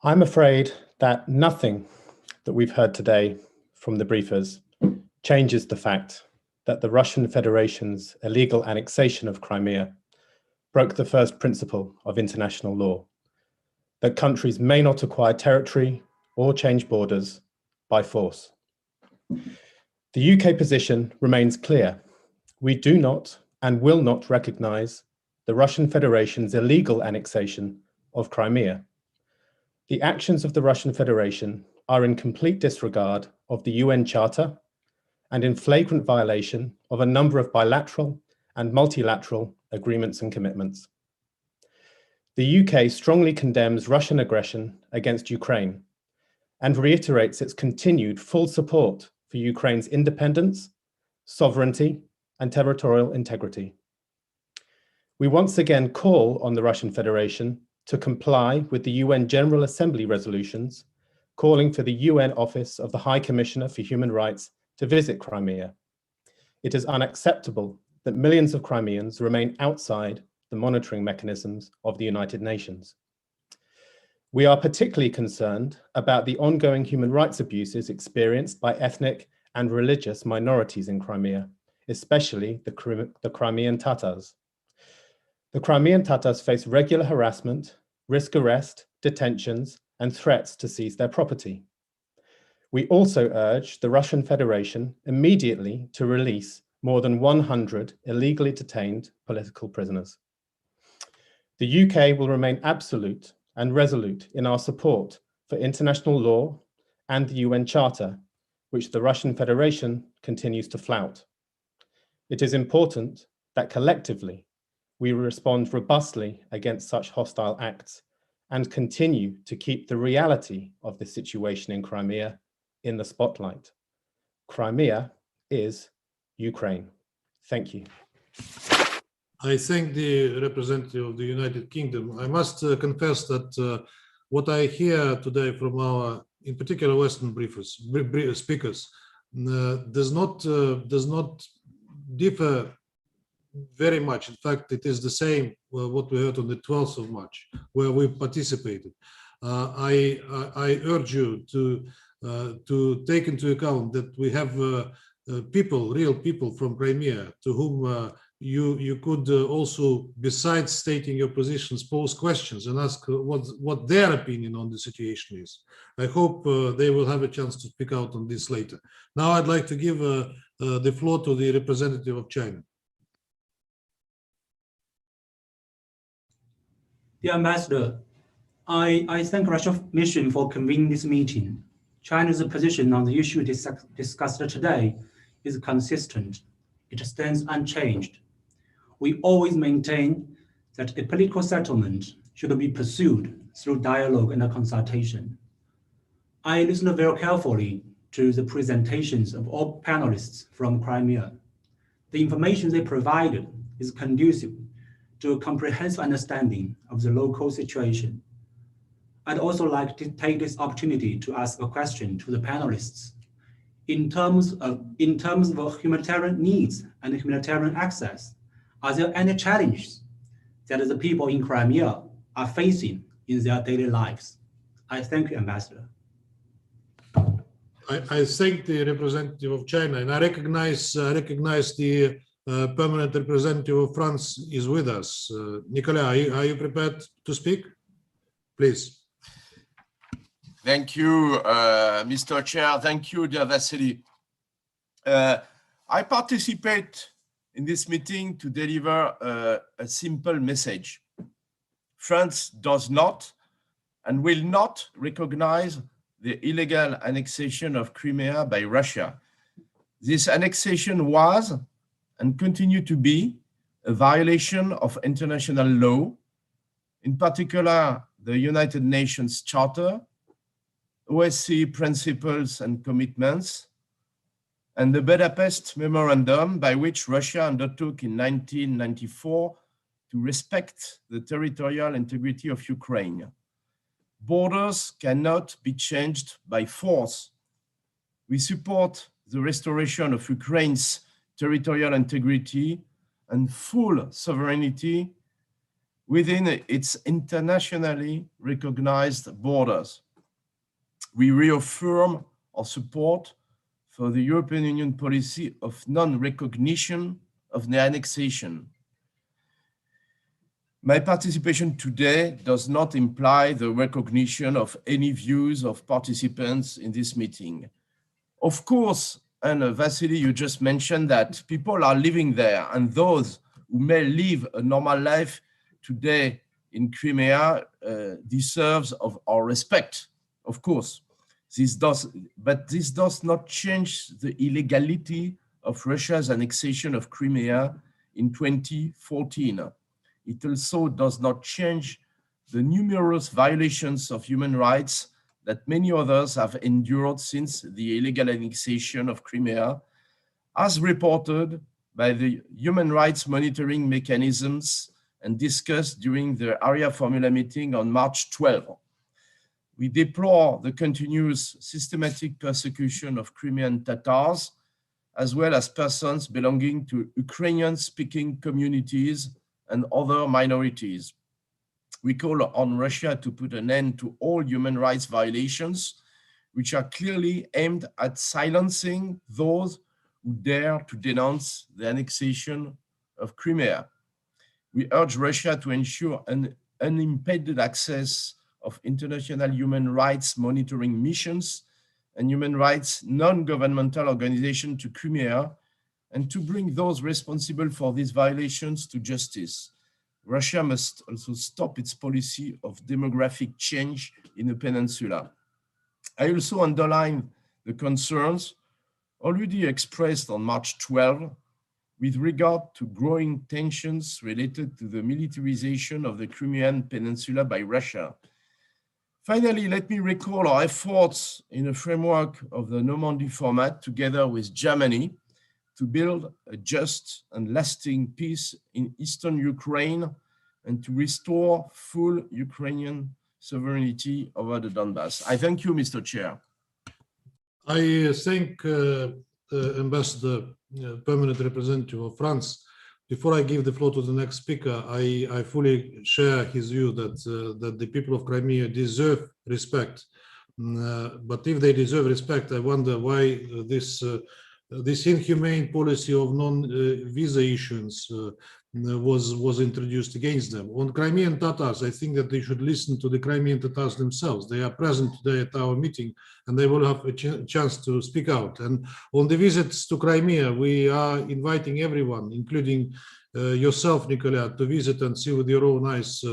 I'm afraid that nothing that we've heard today from the briefers changes the fact that the Russian Federation's illegal annexation of Crimea broke the first principle of international law, that countries may not acquire territory or change borders by force. The UK position remains clear. We do not and will not recognize the Russian Federation's illegal annexation of Crimea. The actions of the Russian Federation are in complete disregard of the UN Charter and in flagrant violation of a number of bilateral and multilateral agreements and commitments. The UK strongly condemns Russian aggression against Ukraine and reiterates its continued full support for Ukraine's independence, sovereignty, and territorial integrity. We once again call on the Russian Federation to comply with the UN General Assembly resolutions calling for the UN Office of the High Commissioner for Human Rights to visit Crimea. It is unacceptable that millions of Crimeans remain outside the monitoring mechanisms of the United Nations. We are particularly concerned about the ongoing human rights abuses experienced by ethnic and religious minorities in Crimea, especially the Crimean Tatars. The Crimean Tatars face regular harassment, risk arrest, detentions, and threats to seize their property. We also urge the Russian Federation immediately to release more than 100 illegally detained political prisoners. The UK will remain absolute and resolute in our support for international law and the UN Charter, which the Russian Federation continues to flout. It is important that collectively we respond robustly against such hostile acts and continue to keep the reality of the situation in Crimea in the spotlight. Crimea is Ukraine. Thank you. I thank the representative of the United Kingdom. I must confess that what I hear today from our, in particular, Western speakers, does not differ very much. In fact, it is the same what we heard on the 12th of March, where we participated. I urge you to take into account that we have people, real people from Crimea, to whom you could also, besides stating your positions, pose questions and ask what their opinion on the situation is. I hope they will have a chance to speak out on this later. Now I'd like to give the floor to the representative of China. Dear Ambassador, I thank Russia's mission for convening this meeting. China's position on the issue discussed today is consistent. It stands unchanged. We always maintain that a political settlement should be pursued through dialogue and consultation. I listened very carefully to the presentations of all panelists from Crimea. The information they provided is conducive to a comprehensive understanding of the local situation. I'd also like to take this opportunity to ask a question to the panelists. In terms of humanitarian needs and humanitarian access, are there any challenges that the people in Crimea are facing in their daily lives? I thank you, Ambassador. I thank the representative of China, and I recognize the permanent representative of France is with us. Nicolas, are you prepared to speak? Please. Thank you, Mr. Chair. Thank you, dear Vasily. I participate in this meeting to deliver a simple message. France does not and will not recognize the illegal annexation of Crimea by Russia. This annexation was and continue to be a violation of international law, in particular the United Nations Charter, OSCE principles and commitments, and the Budapest Memorandum, by which Russia undertook in 1994 to respect the territorial integrity of Ukraine. Borders cannot be changed by force. We support the restoration of Ukraine's territorial integrity and full sovereignty within its internationally recognized borders. We reaffirm our support for the European Union policy of non-recognition of the annexation. My participation today does not imply the recognition of any views of participants in this meeting. Of course, and Vasily, you just mentioned that people are living there, and those who may live a normal life today in Crimea deserves of our respect, of course. But this does not change the illegality of Russia's annexation of Crimea in 2014. It also does not change the numerous violations of human rights that many others have endured since the illegal annexation of Crimea, as reported by the human rights monitoring mechanisms and discussed during the Arria Formula meeting on March 12. We deplore the continuous systematic persecution of Crimean Tatars, as well as persons belonging to Ukrainian-speaking communities and other minorities. We call on Russia to put an end to all human rights violations, which are clearly aimed at silencing those who dare to denounce the annexation of Crimea. We urge Russia to ensure an unimpeded access of international human rights monitoring missions and human rights non-governmental organizations to Crimea, and to bring those responsible for these violations to justice. Russia must also stop its policy of demographic change in the peninsula. I also underline the concerns already expressed on March 12 with regard to growing tensions related to the militarization of the Crimean Peninsula by Russia. Finally, let me recall our efforts in the framework of the Normandy format together with Germany to build a just and lasting peace in eastern Ukraine and to restore full Ukrainian sovereignty over the Donbass. I thank you, Mr. Chair. I thank Ambassador, Permanent Representative of France. Before I give the floor to the next speaker, I fully share his view that the people of Crimea deserve respect. But if they deserve respect, I wonder why this inhumane policy of non-visa issuance was introduced against them. On Crimean Tatars, I think that they should listen to the Crimean Tatars themselves. They are present today at our meeting, and they will have a chance to speak out. And on the visits to Crimea, we are inviting everyone, including yourself, Nicolas, to visit and see with your own eyes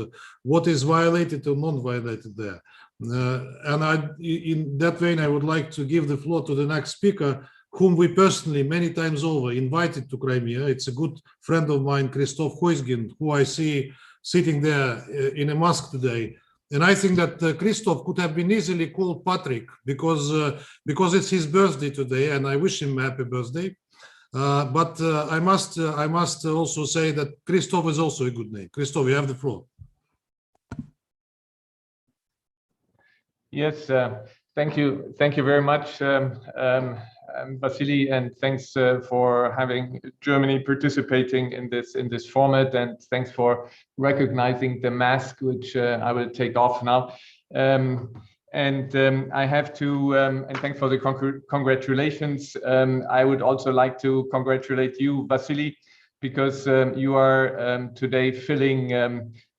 what is violated or non-violated there. And in that vein, I would like to give the floor to the next speaker, whom we personally many times over invited to Crimea. It's a good friend of mine, Christoph Heusgen, who I see sitting there in a mosque today. And I think that Christoph could have been easily called Patrick because it's his birthday today, and I wish him a happy birthday. But I must also say that Christoph is also a good name. Christoph, you have the floor. Yes, thank you very much, Vasily, and thanks for having Germany participating in this format, and thanks for recognizing the mask, which I will take off now. I have to, and thanks for the congratulations. I would also like to congratulate you, Vasily, because you are today filling,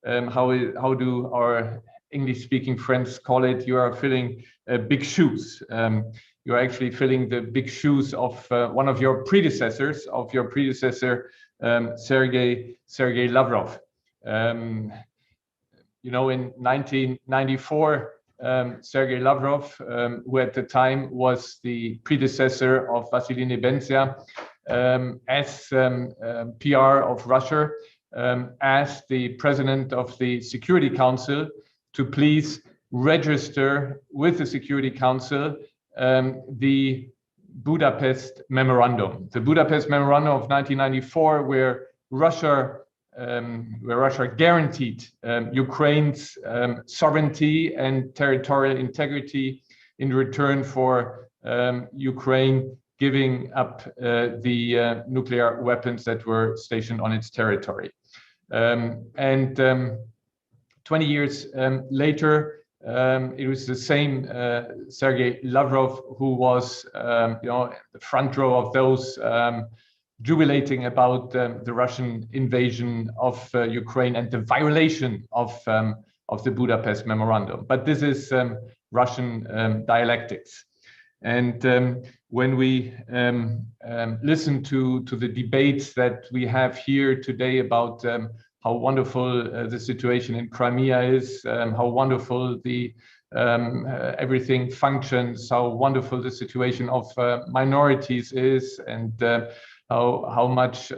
how do our English-speaking friends call it, you are filling big shoes. You are actually filling the big shoes of one of your predecessors, Sergei Lavrov. You know, in 1994, Sergei Lavrov, who at the time was the predecessor of Vasily Nebenzia, as PR of Russia, asked the president of the Security Council to please register with the Security Council the Budapest Memorandum. The Budapest Memorandum of 1994, where Russia guaranteed Ukraine's sovereignty and territorial integrity in return for Ukraine giving up the nuclear weapons that were stationed on its territory. 20 years later, it was the same Sergei Lavrov who was, the front row of those jubilating about the Russian invasion of Ukraine and the violation of the Budapest Memorandum. But this is Russian dialectics. And when we listen to the debates that we have here today about how wonderful the situation in Crimea is, how wonderful the everything functions, how wonderful the situation of minorities is, and how much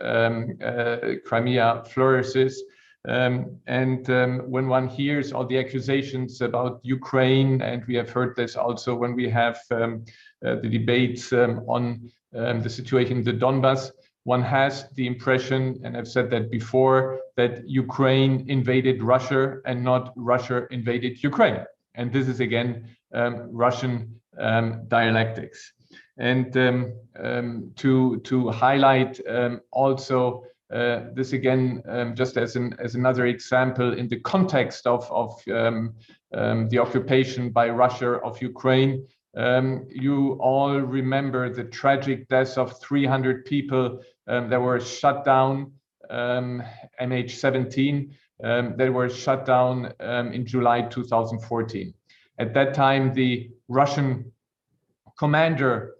Crimea flourishes. When one hears all the accusations about Ukraine, and we have heard this also when we have the debates on the situation in the Donbass, one has the impression, and I've said that before, that Ukraine invaded Russia and not Russia invaded Ukraine. And this is again Russian dialectics. And to highlight also this again, just as another example in the context of the occupation by Russia of Ukraine, you all remember the tragic deaths of 300 people that were shut down, MH17, that were shut down in July 2014. At that time, the Russian commander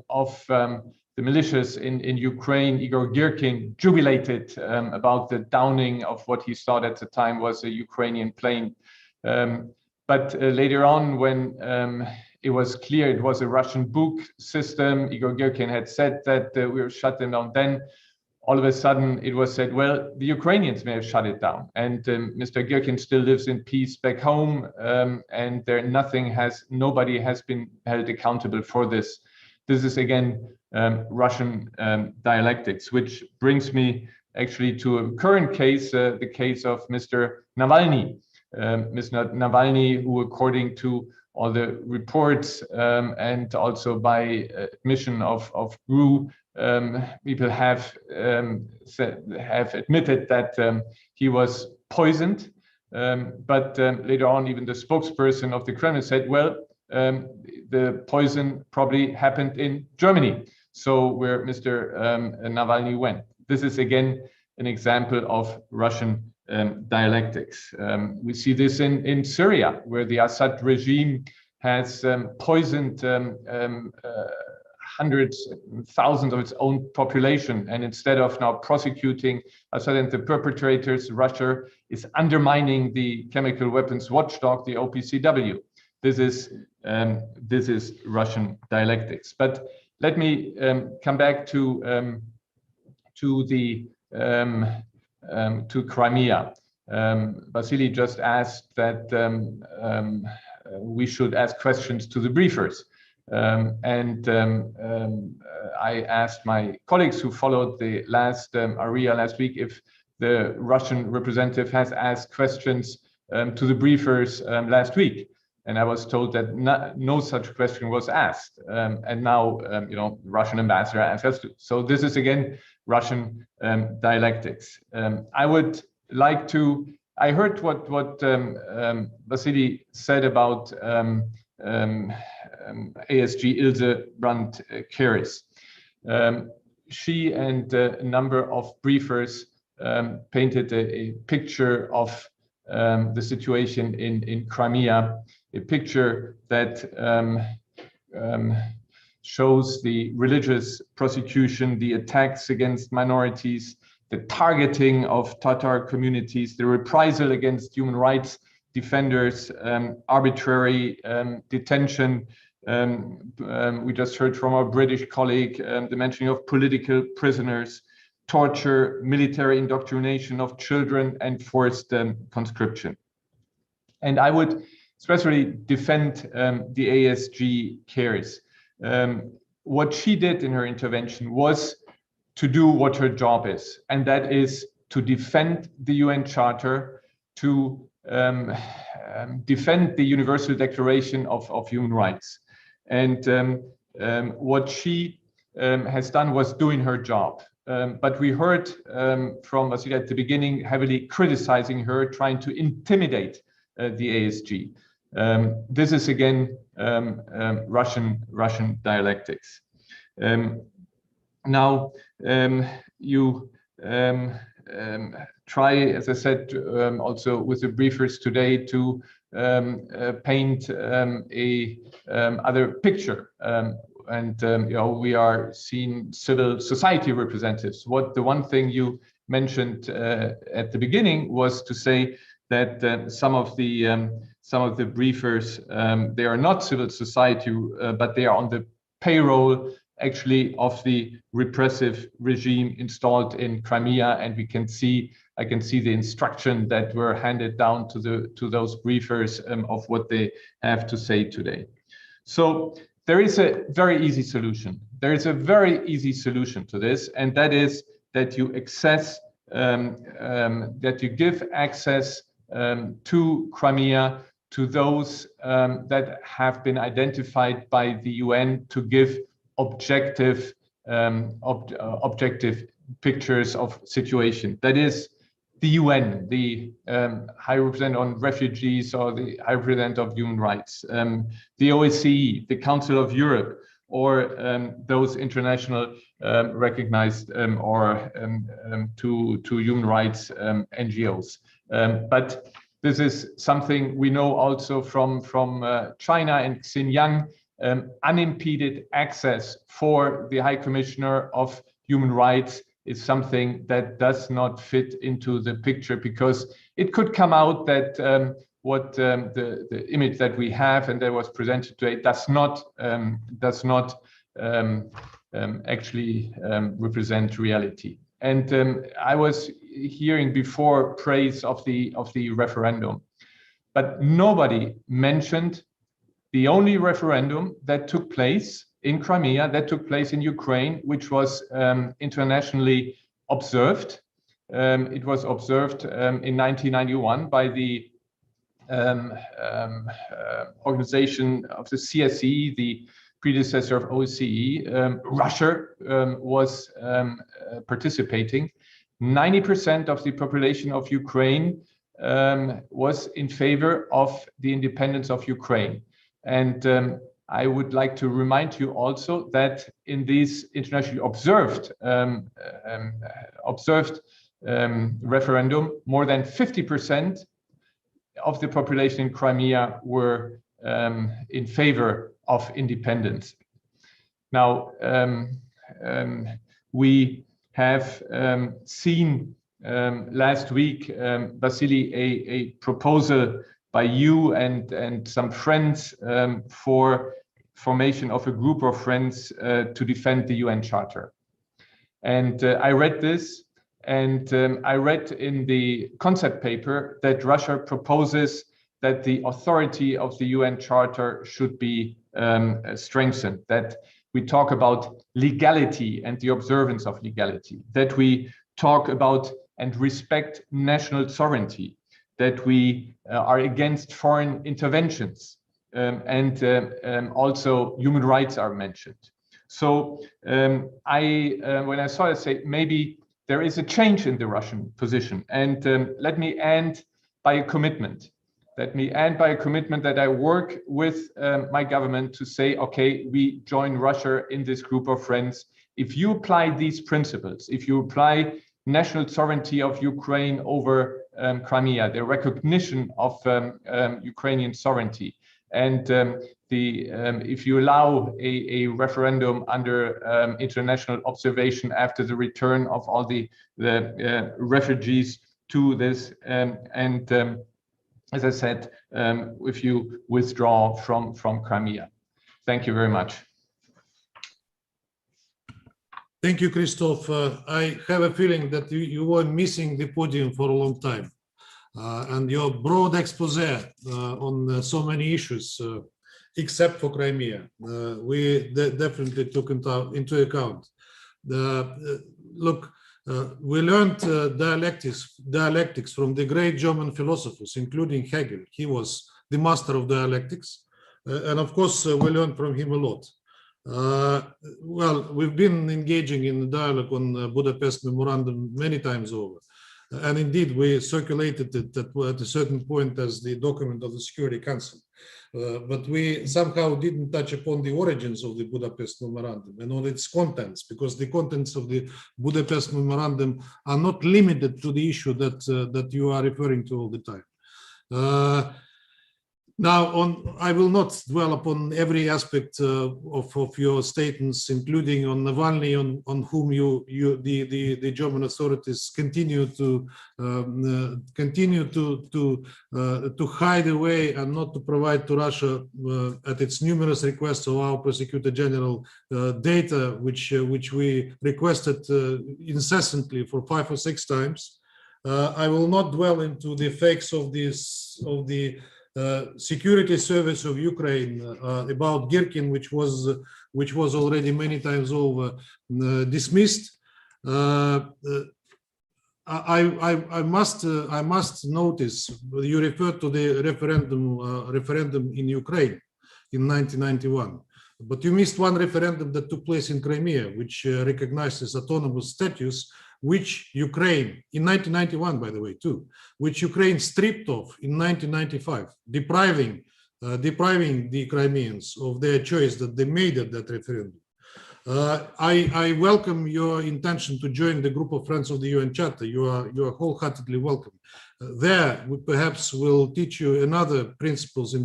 of the militias in Ukraine, Igor Girkin, jubilated about the downing of what he thought at the time was a Ukrainian plane. But later on, when it was clear it was a Russian book system, Igor Girkin had said that we were shut them down. Then all of a sudden it was said, well, the Ukrainians may have shut it down. And Mr. Girkin still lives in peace back home, and nobody has been held accountable for this. This is again Russian dialectics, which brings me actually to a current case, the case of Mr. Navalny. Mr. Navalny, who according to all the reports and also by admission of GRU, people have admitted that he was poisoned. But later on, even the spokesperson of the Kremlin said, well, the poison probably happened in Germany, so where Mr. Navalny went. This is again an example of Russian dialectics. We see this in Syria, where the Assad regime has poisoned hundreds, thousands of its own population. And instead of now prosecuting Assad and the perpetrators, Russia is undermining the chemical weapons watchdog, the OPCW. This is Russian dialectics. But let me come back to Crimea. Vasily just asked that we should ask questions to the briefers. I asked my colleagues who followed the last Arria last week if the Russian representative has asked questions to the briefers last week. And I was told that no such question was asked. And now, the Russian ambassador answers. So this is again Russian dialectics. I would like to. I heard what Vasily said about ASG Ilse Brandt-Keris. She and a number of briefers painted a picture of the situation in Crimea, a picture that shows the religious prosecution, the attacks against minorities, the targeting of Tatar communities, the reprisal against human rights defenders, arbitrary detention. We just heard from our British colleague the mentioning of political prisoners, torture, military indoctrination of children, and forced conscription. And I would especially defend the ASG Keris. What she did in her intervention was to do what her job is, and that is to defend the UN Charter, to defend the Universal Declaration of Human Rights. And what she has done was doing her job. But we heard from Vasily at the beginning heavily criticizing her, trying to intimidate the ASG. This is again Russian dialectics. Now you try, as I said, also with the briefers today, to paint a other picture. We are seeing civil society representatives. The one thing you mentioned at the beginning was to say that some of the briefers, they are not civil society, but they are on the payroll actually of the repressive regime installed in Crimea, and I can see the instruction that were handed down to those briefers of what they have to say today. So there is a very easy solution. There is a very easy solution to this, and that is that you give access to Crimea to those that have been identified by the UN to give objective pictures of situation. That is the UN, the High Representative on Refugees, or the High Representative of Human Rights, the OSCE, the Council of Europe, or those international recognized to human rights NGOs. But this is something we know also from China and Xinjiang. Unimpeded access for the High Commissioner of Human Rights is something that does not fit into the picture, because it could come out that the image that we have and that was presented today does not actually represent reality. And I was hearing before praise of the referendum, but nobody mentioned the only referendum that took place in Crimea, that took place in Ukraine, which was internationally observed. It was observed in 1991 by the organization of the CSE, the predecessor of OSCE. Russia was participating. 90% of the population of Ukraine was in favor of the independence of Ukraine. And I would like to remind you also that in these internationally observed referendum, more than 50% of the population in Crimea were in favor of independence. Now, we have seen last week, Vasily, a proposal by you and some friends for formation of a group of friends to defend the UN Charter. And I read this, and I read in the concept paper that Russia proposes that the authority of the UN Charter should be strengthened, that we talk about legality and the observance of legality, that we talk about and respect national sovereignty, that we are against foreign interventions, and also human rights are mentioned. So when I saw it, I say maybe there is a change in the Russian position. And let me end by a commitment. Let me end by a commitment that I work with my government to say, okay, we join Russia in this group of friends. If you apply these principles, if you apply national sovereignty of Ukraine over Crimea, the recognition of Ukrainian sovereignty, and if you allow a referendum under international observation after the return of all the refugees to this, as I said, if you withdraw from Crimea. Thank you very much. Thank you, Christoph. I have a feeling that you were missing the podium for a long time. And your broad expose on so many issues, except for Crimea, we definitely took into account. Look, we learned dialectics from the great German philosophers, including Hegel. He was the master of dialectics. And of course, we learned from him a lot. Well, we've been engaging in dialogue on Budapest Memorandum many times over. And indeed, we circulated it at a certain point as the document of the Security Council. But we somehow didn't touch upon the origins of the Budapest Memorandum and all its contents, because the contents of the Budapest Memorandum are not limited to the issue that you are referring to all the time. Now, I will not dwell upon every aspect of your statements, including on Navalny, on whom the German authorities continue to hide away and not to provide to Russia at its numerous requests of our prosecutor general data, which we requested incessantly for 5 or 6 times. I will not dwell into the facts of the security service of Ukraine about Girkin, which was already many times over dismissed. I must notice you referred to the referendum in Ukraine in 1991, but you missed one referendum that took place in Crimea, which recognizes autonomous status, which Ukraine, in 1991, by the way, too, which Ukraine stripped of in 1995, depriving the Crimeans of their choice that they made at that referendum. I welcome your intention to join the group of friends of the UN Charter. You are wholeheartedly welcome. There, we perhaps will teach you another principle in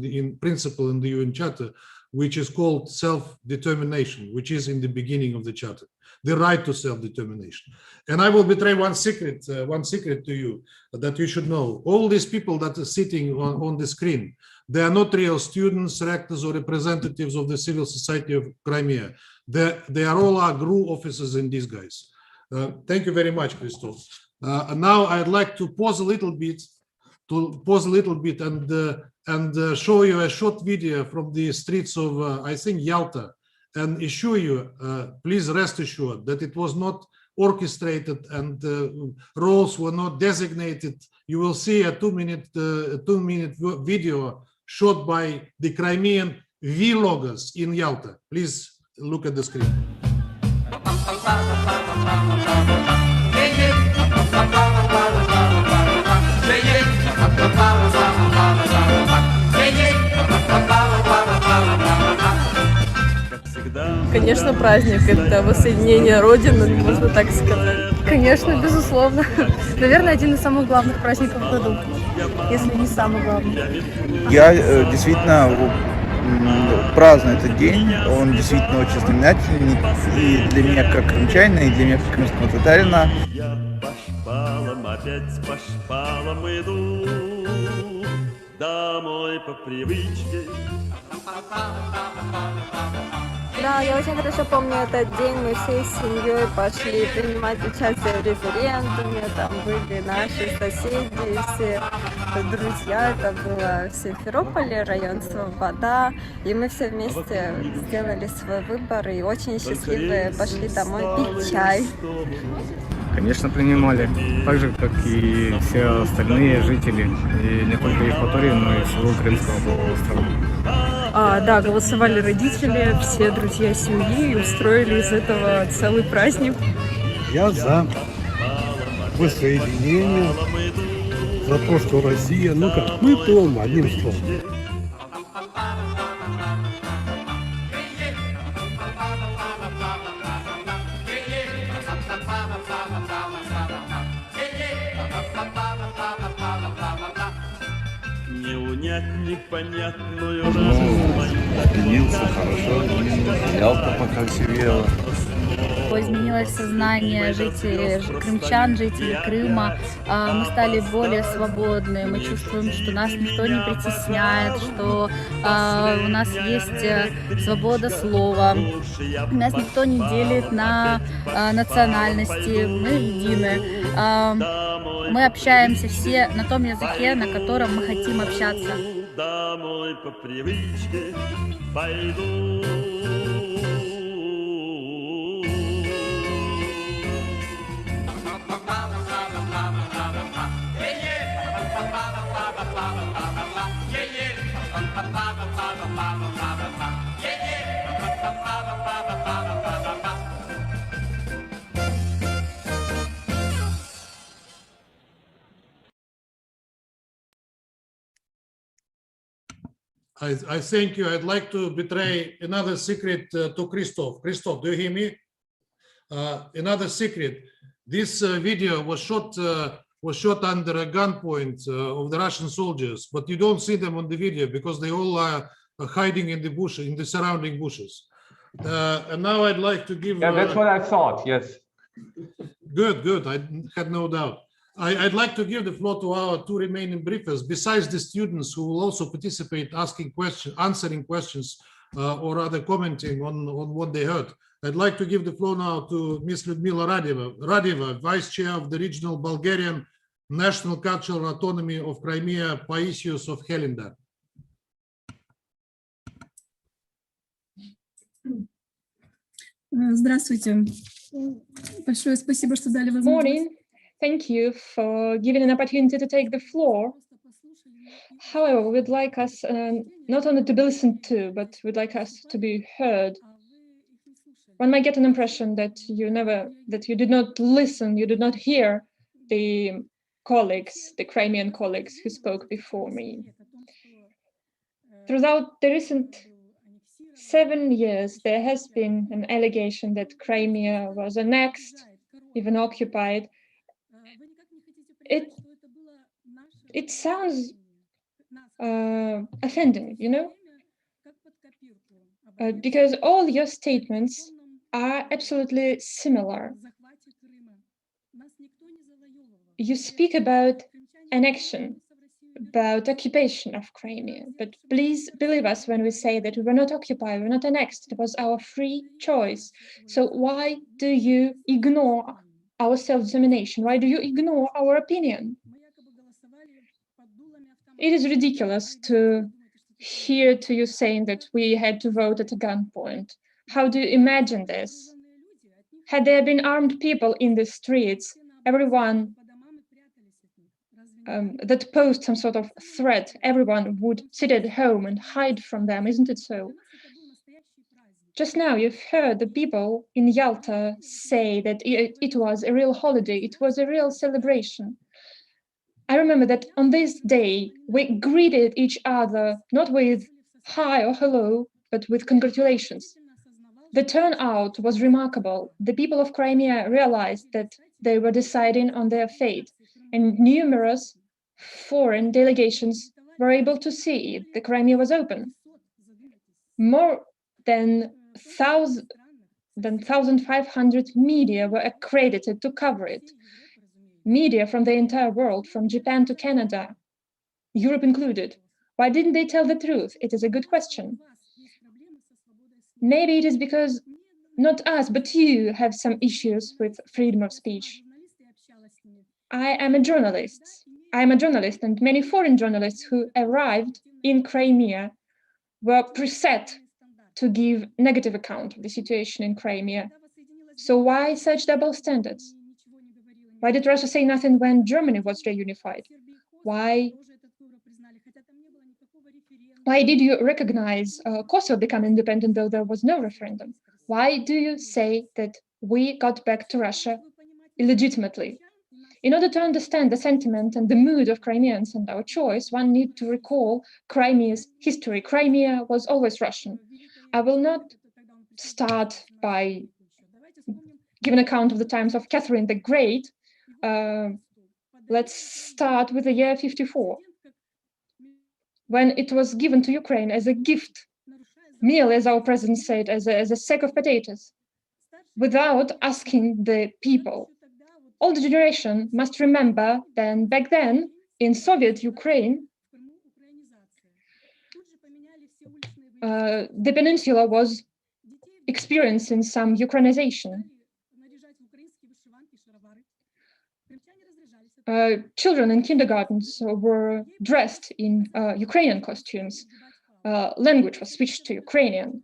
the UN Charter, which is called self-determination, which is in the beginning of the Charter. The right to self-determination. And I will betray one secret to you that you should know. All these people that are sitting on the screen, they are not real students, rectors, or representatives of the civil society of Crimea. They are all our GRU officers in disguise. Thank you very much, Christoph. And now I'd like to pause a little bit, and show you a short video from the streets of, I think, Yalta, and assure you, please rest assured that it was not orchestrated and roles were not designated. You will see a two-minute video shot by the Crimean vloggers in Yalta. Please look at the screen. Конечно, праздник – это воссоединение Родины, можно так сказать. Конечно, безусловно. Наверное, один из самых главных праздников в году, если не самый главный. Я действительно праздную этот день, он действительно очень знаменательный и для меня как крымчанина, и для меня как крымского татарина. Я по шпалам, опять по шпалам иду, домой по привычке. Да, я очень хорошо помню этот день. Мы всей семьей пошли принимать участие в референдуме. Там были наши соседи, все друзья. Это было в Симферополе, район Свобода. И мы все вместе сделали свой выбор. И очень счастливые пошли домой пить чай. Конечно, принимали. Так же, как и все остальные жители. И не только Евпатории, но и всего Крымского полуострова. Да, голосовали родители, все друзья семьи и устроили из этого целый праздник. Я за воссоединение, за то, что Россия, ну как, мы дома, одним словом. Непонятную Объединился хорошо, Ялта пока серьезно. Изменилось сознание жителей, крымчан, жителей Крыма. Мы стали более свободны, мы чувствуем, что нас никто не притесняет, что у нас есть свобода слова, нас никто не делит на национальности, мы едины. Мы общаемся все на том языке, на котором мы хотим общаться. Домой по привычке пойду. I thank you. I'd like to betray another secret to Christoph. Christoph, do you hear me? Another secret. This video was shot under a gunpoint of the Russian soldiers, but you don't see them on the video because they all are hiding in the bush, in the surrounding bushes. And now I'd like to give. Yeah, that's what I thought. Yes. Good, good. I had no doubt. I'd like to give the floor to our two remaining briefers, besides the students who will also participate, asking questions, answering questions, or rather commenting on what they heard. I'd like to give the floor now to Ms. Lyudmila Radeva, Vice Chair of the Regional Bulgarian National Cultural Autonomy of Crimea, Paisios of Helindar. Здравствуйте. Большое спасибо, что дали возможность. Thank you for giving an opportunity to take the floor. However, we'd like us not only to be listened to, but we'd like us to be heard. One might get an impression that you did not listen, you did not hear the colleagues, the Crimean colleagues who spoke before me. Throughout the recent 7 years, there has been an allegation that Crimea was annexed, even occupied. It sounds offending, you know, because all your statements are absolutely similar. You speak about annexion, about occupation of Crimea, but please believe us when we say that we were not occupied, we were not annexed. It was our free choice. So why do you ignore our self-determination? Why do you ignore our opinion? It is ridiculous to hear to you saying that we had to vote at a gunpoint. How do you imagine this? Had there been armed people in the streets, everyone that posed some sort of threat, everyone would sit at home and hide from them, isn't it so? Just now, you've heard the people in Yalta say that it was a real holiday, it was a real celebration. I remember that on this day, we greeted each other, not with hi or hello, but with congratulations. The turnout was remarkable. The people of Crimea realized that they were deciding on their fate, and numerous foreign delegations were able to see the Crimea was open. More than 1,500 media were accredited to cover it. Media from the entire world, from Japan to Canada, Europe included. Why didn't they tell the truth? It is a good question. Maybe it is because not us, but you have some issues with freedom of speech. I am a journalist. And many foreign journalists who arrived in Crimea were preset to give negative account of the situation in Crimea. So why such double standards? Why did Russia say nothing when Germany was reunified? Why did you recognize Kosovo become independent though there was no referendum? Why do you say that we got back to Russia illegitimately? In order to understand the sentiment and the mood of Crimeans and our choice, one needs to recall Crimea's history. Crimea was always Russian. I will not start by giving account of the times of Catherine the Great. Let's start with the year 54, when it was given to Ukraine as a gift, merely, as our president said, as a sack of potatoes, without asking the people. Older generation must remember that back then, in Soviet Ukraine, the peninsula was experiencing some Ukrainization. Children in kindergartens were dressed in Ukrainian costumes. Language was switched to Ukrainian.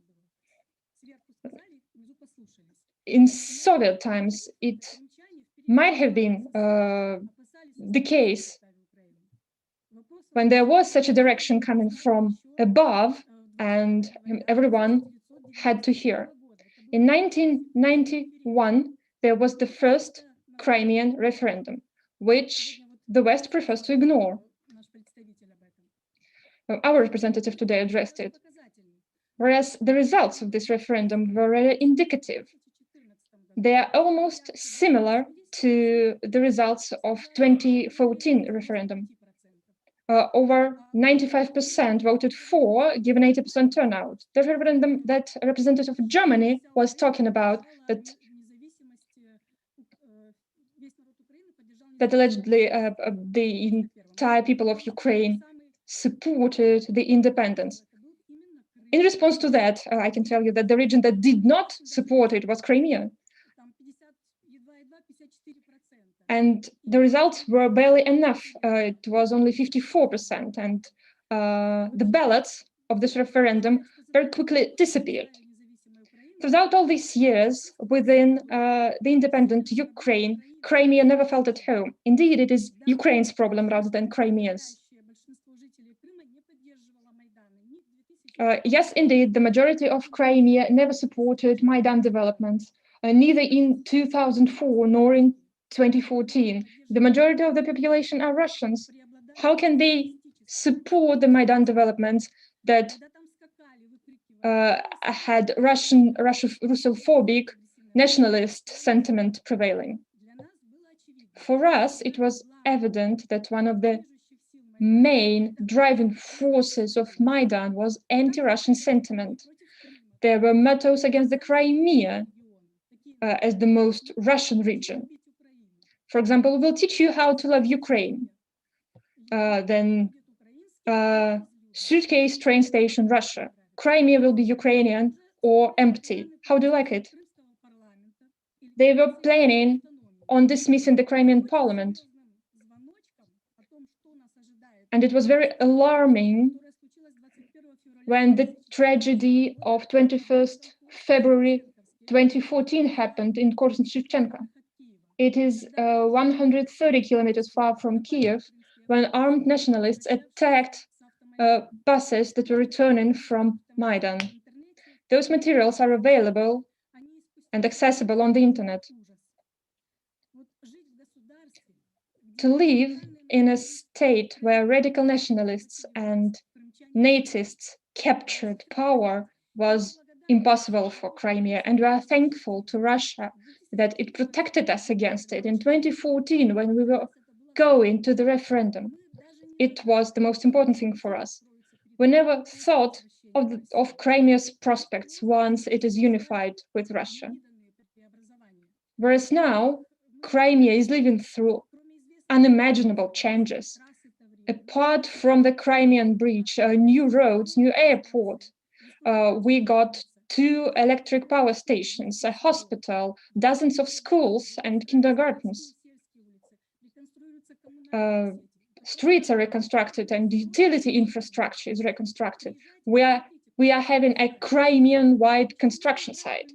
In Soviet times, it might have been the case when there was such a direction coming from above and everyone had to hear. In 1991, there was the first Crimean referendum, which the West prefers to ignore. Our representative today addressed it. Whereas the results of this referendum were really indicative. They are almost similar to the results of 2014 referendum. Over 95% voted for, given 80% turnout. The referendum that representative of Germany was talking about, that allegedly the entire people of Ukraine supported the independence. In response to that, I can tell you that the region that did not support it was Crimea. And the results were barely enough. It was only 54%, and the ballots of this referendum very quickly disappeared. Throughout all these years, within the independent Ukraine, Crimea never felt at home. Indeed, it is Ukraine's problem rather than Crimea's. Yes, indeed, the majority of Crimea never supported Maidan developments, neither in 2004 nor in 2014. The majority of the population are Russians. How can they support the Maidan developments that had Russophobic nationalist sentiment prevailing? For us, it was evident that one of the main driving forces of Maidan was anti-Russian sentiment. There were mottos against the Crimea as the most Russian region. For example, we'll teach you how to love Ukraine. Then suitcase, train station, Russia. Crimea will be Ukrainian or empty. How do you like it? They were planning on dismissing the Crimean parliament. And it was very alarming when the tragedy of 21st February 2014 happened in Korsun-Shevchenko. It is 130 kilometers far from Kiev, when armed nationalists attacked buses that were returning from Maidan. Those materials are available and accessible on the internet. To live in a state where radical nationalists and nativists captured power was impossible for Crimea, and we are thankful to Russia that it protected us against it. In 2014, when we were going to the referendum, it was the most important thing for us. We never thought of Crimea's prospects once it is unified with Russia. Whereas now, Crimea is living through unimaginable changes. Apart from the Crimean Bridge, new roads, new airport, we got 2 electric power stations, a hospital, dozens of schools and kindergartens. Streets are reconstructed and utility infrastructure is reconstructed. We are having a Crimean-wide construction site.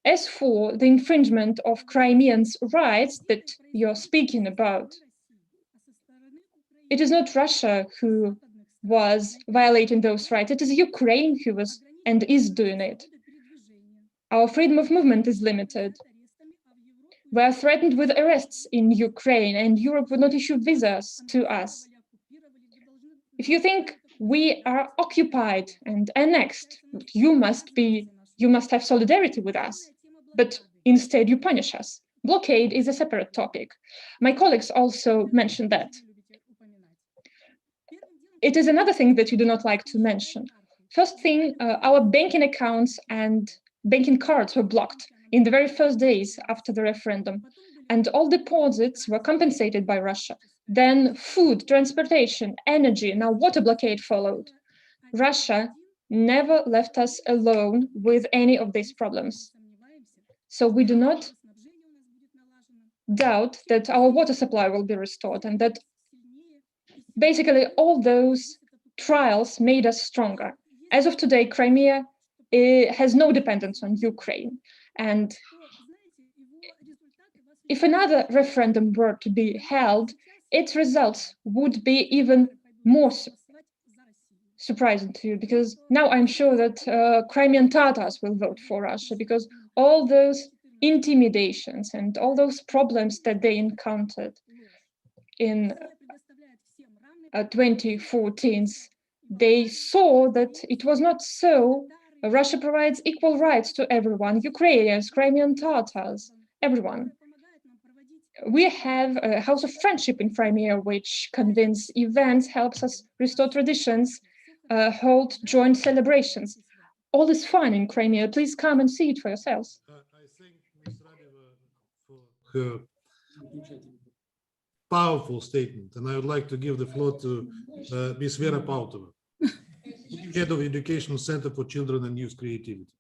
As for the infringement of Crimeans' rights that you're speaking about, it is not Russia who was violating those rights. It is Ukraine who was and is doing it. Our freedom of movement is limited. We are threatened with arrests in Ukraine, and Europe would not issue visas to us. If you think we are occupied and annexed, you must have solidarity with us, but instead you punish us. Blockade is a separate topic. My colleagues also mentioned that. It is another thing that you do not like to mention. First thing, our banking accounts and banking cards were blocked in the very first days after the referendum, and all deposits were compensated by Russia. Then food, transportation, energy, now water blockade followed. Russia never left us alone with any of these problems. So we do not doubt that our water supply will be restored and that basically all those trials made us stronger. As of today, Crimea has no dependence on Ukraine. And if another referendum were to be held, its results would be even more surprising to you, because now I'm sure that Crimean Tatars will vote for Russia, because all those intimidations and all those problems that they encountered in 2014, they saw that it was not so. Russia provides equal rights to everyone, Ukrainians, Crimean Tatars, everyone. We have a House of Friendship in Crimea, which convenes events, helps us restore traditions, hold joint celebrations. All is fine in Crimea. Please come and see it for yourselves. I thank Ms. Radeva for her powerful statement, and I would like to give the floor to Ms. Vera Pautova, Head of Educational Center for Children and Youth Creativity.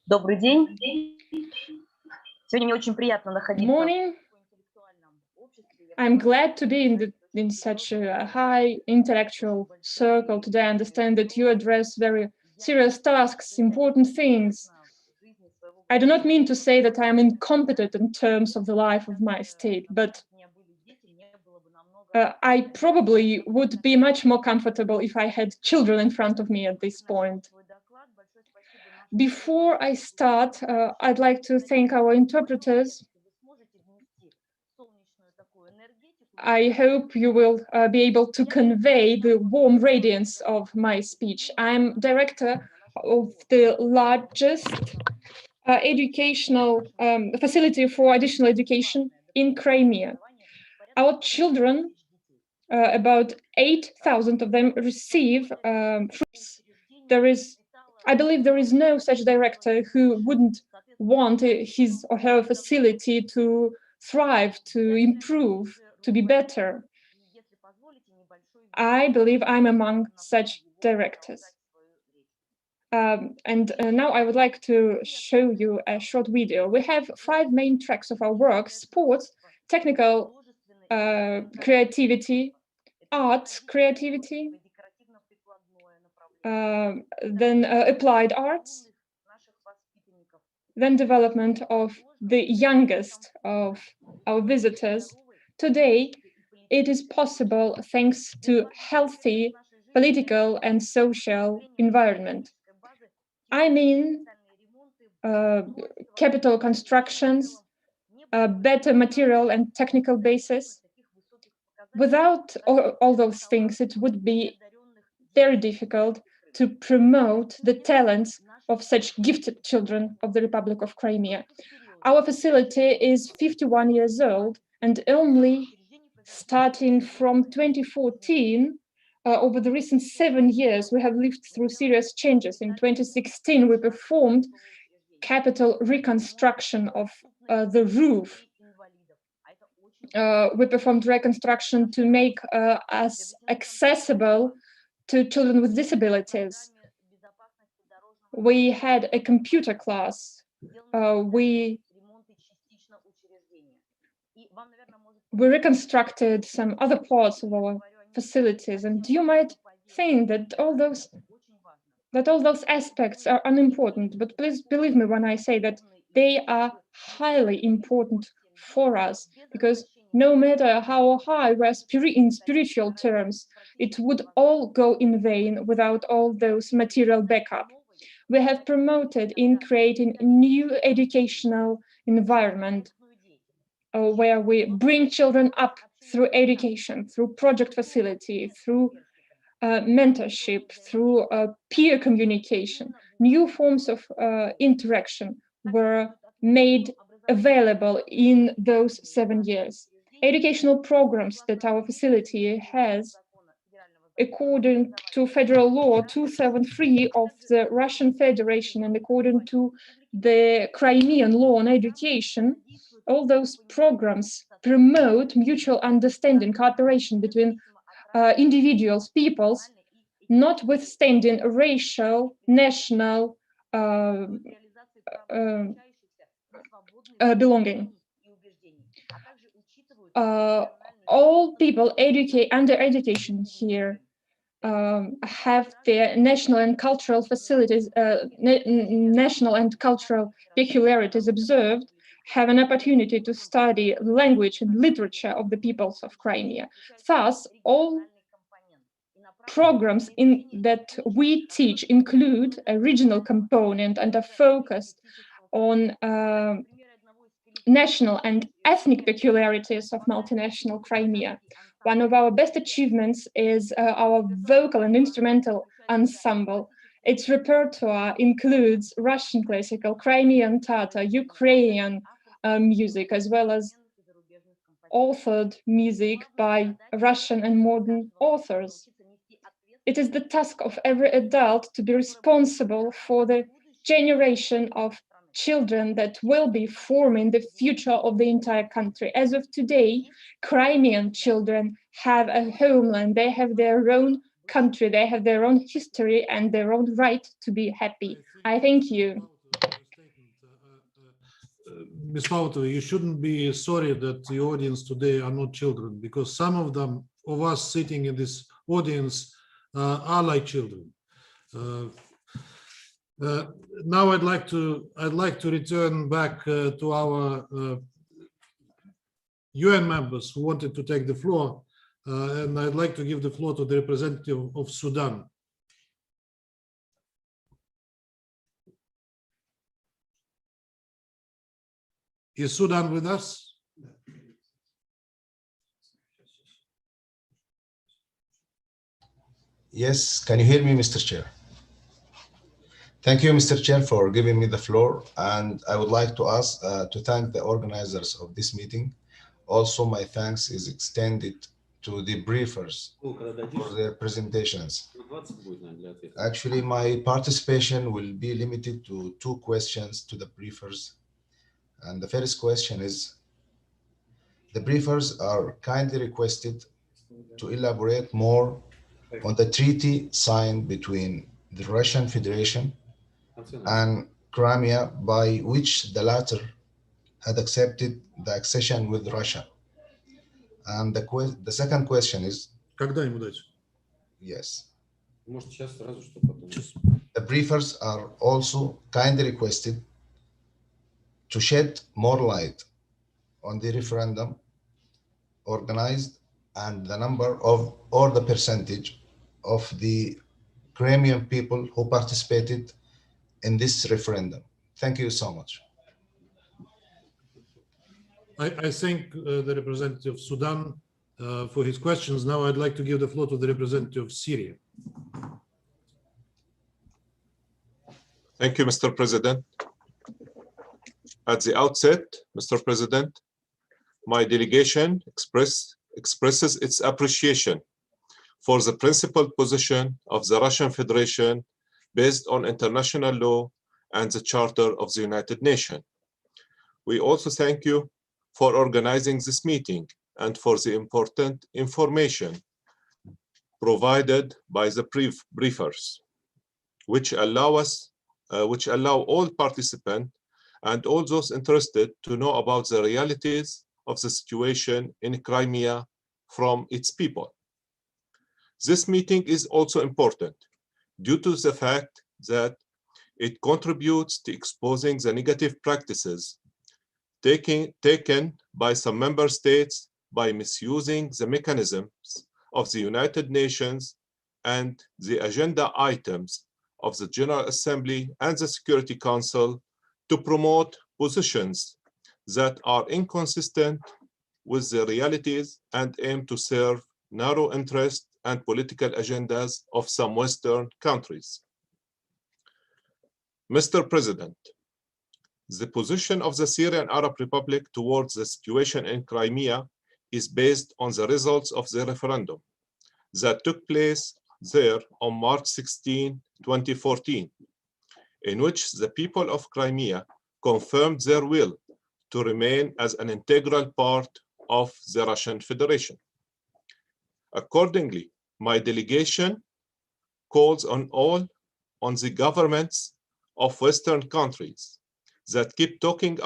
Добрый день. Сегодня мне очень приятно находиться. Morning. I'm glad to be in such a high intellectual circle today. I understand that you address very serious tasks, important things. I do not mean to say that I am incompetent in terms of the life of my state, but I probably would be much more comfortable if I had children in front of me at this point. Before I start, I'd like to thank our interpreters. I hope you will be able to convey the warm radiance of my speech. I'm director of the largest educational facility for additional education in Crimea. Our children, about 8,000 of them, receive fruits. I believe there is no such director who wouldn't want his or her facility to thrive, to improve, to be better. I believe I'm among such directors. Now I would like to show you a short video. We have 5 main tracks of our work: sports, technical creativity, arts creativity, then applied arts, then development of the youngest of our visitors. Today, it is possible thanks to healthy political and social environment. I mean, capital constructions, better material and technical basis. Without all those things, it would be very difficult to promote the talents of such gifted children of the Republic of Crimea. Our facility is 51 years old, and only starting from 2014, over the recent 7 years, we have lived through serious changes. In 2016, we performed capital reconstruction of the roof. we performed reconstruction to make us accessible to children with disabilities. We had a computer class. We reconstructed some other parts of our facilities, and you might think that all those aspects are unimportant, but please believe me when I say that they are highly important for us, because no matter how high we're in spiritual terms, it would all go in vain without all those material backup. We have promoted in creating a new educational environment where we bring children up through education, through project facility, through mentorship, through peer communication. New forms of interaction were made available in those 7 years. Educational programs that our facility has, according to Federal Law 273 of the Russian Federation and according to the Crimean law on education, all those programs promote mutual understanding, cooperation between individuals, peoples, notwithstanding racial, national belonging. All people under education here have their national and cultural facilities, national and cultural peculiarities observed, have an opportunity to study language and literature of the peoples of Crimea. Thus, all programs that we teach include a regional component and are focused on national and ethnic peculiarities of multinational Crimea. One of our best achievements is our vocal and instrumental ensemble. Its repertoire includes Russian classical, Crimean Tatar, Ukrainian music, as well as authored music by Russian and modern authors. It is the task of every adult to be responsible for the generation of children that will be forming the future of the entire country. As of today, Crimean children have a homeland, they have their own country, they have their own history and their own right to be happy. I thank you. Ms. Pautova, you shouldn't be sorry that the audience today are not children, because some of us sitting in this audience are like children. Now I'd like to return back to our UN members who wanted to take the floor, and I'd like to give the floor to the representative of Sudan. Is Sudan with us? Yes, can you hear me, Mr. Chair? Thank you, Mr. Chair, for giving me the floor. And I would like to thank the organizers of this meeting. Also, my thanks is extended to the briefers for their presentations. Actually, my participation will be limited to 2 questions to the briefers. And the first question is, the briefers are kindly requested to elaborate more on the treaty signed between the Russian Federation and Crimea, by which the latter had accepted the accession with Russia. And the second question is, yes, the briefers are also kindly requested to shed more light on the referendum organized and the number of, or the percentage of the Crimean people who participated in this referendum. Thank you so much. I thank the representative of Sudan for his questions. Now I'd like to give the floor to the representative of Syria. Thank you, Mr. President. At the outset, Mr. President, my delegation expresses its appreciation for the principled position of the Russian Federation based on international law and the Charter of the United Nations. We also thank you for organizing this meeting and for the important information provided by the briefers, which allow all participants and all those interested to know about the realities of the situation in Crimea from its people. This meeting is also important due to the fact that it contributes to exposing the negative practices taken by some member states by misusing the mechanisms of the United Nations and the agenda items of the General Assembly and the Security Council to promote positions that are inconsistent with the realities and aim to serve narrow interest and political agendas of some Western countries. Mr. President, the position of the Syrian Arab Republic towards the situation in Crimea is based on the results of the referendum that took place there on March 16, 2014, in which the people of Crimea confirmed their will to remain as an integral part of the Russian Federation. Accordingly, my delegation calls on the governments of Western countries that keep talking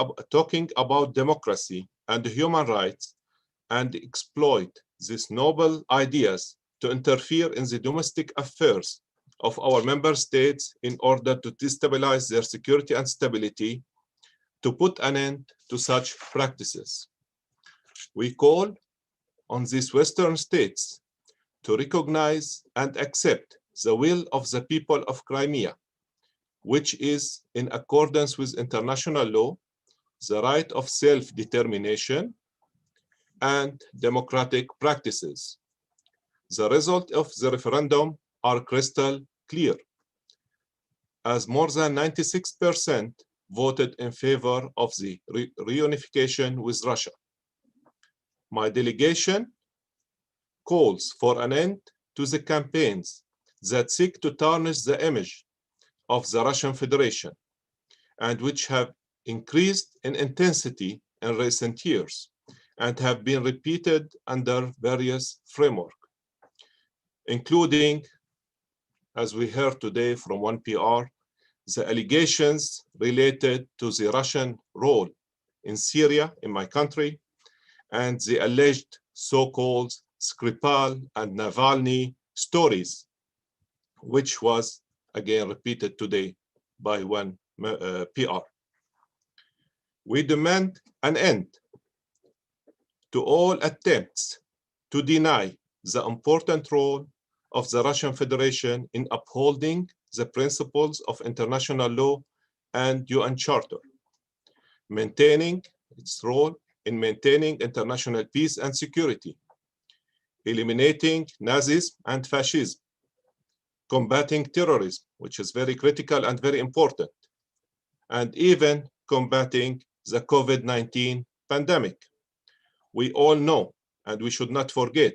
about democracy and human rights and exploit these noble ideas to interfere in the domestic affairs of our member states in order to destabilize their security and stability, to put an end to such practices. We call on these Western states to recognize and accept the will of the people of Crimea, which is in accordance with international law, the right of self-determination, and democratic practices. The result of the referendum are crystal clear, as more than 96% voted in favor of the reunification with Russia. My delegation calls for an end to the campaigns that seek to tarnish the image of the Russian Federation and which have increased in intensity in recent years and have been repeated under various frameworks, including, as we heard today from one PR, the allegations related to the Russian role in Syria, in my country, and the alleged so-called Skripal and Navalny stories, which was again repeated today by one PR. We demand an end to all attempts to deny the important role of the Russian Federation in upholding the principles of international law and UN Charter, maintaining its role in maintaining international peace and security, eliminating Nazism and fascism, combating terrorism, which is very critical and very important, and even combating the COVID-19 pandemic. We all know, and we should not forget,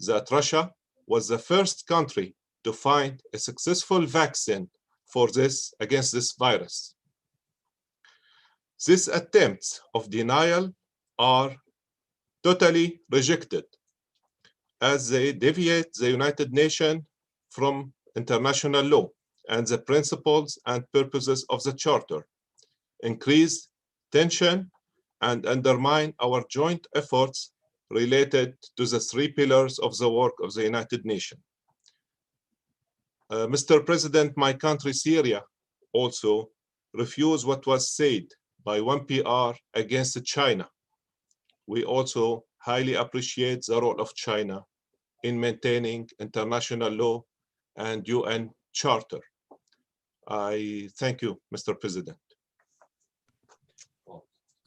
that Russia was the first country to find a successful vaccine for this, against this virus. These attempts of denial are totally rejected as they deviate the United Nations from international law and the principles and purposes of the Charter, increase tension and undermine our joint efforts related to the three pillars of the work of the United Nations. Mr. President, my country, Syria, also refused what was said by one PR against China. We also highly appreciate the role of China in maintaining international law and UN Charter. I thank you, Mr. President.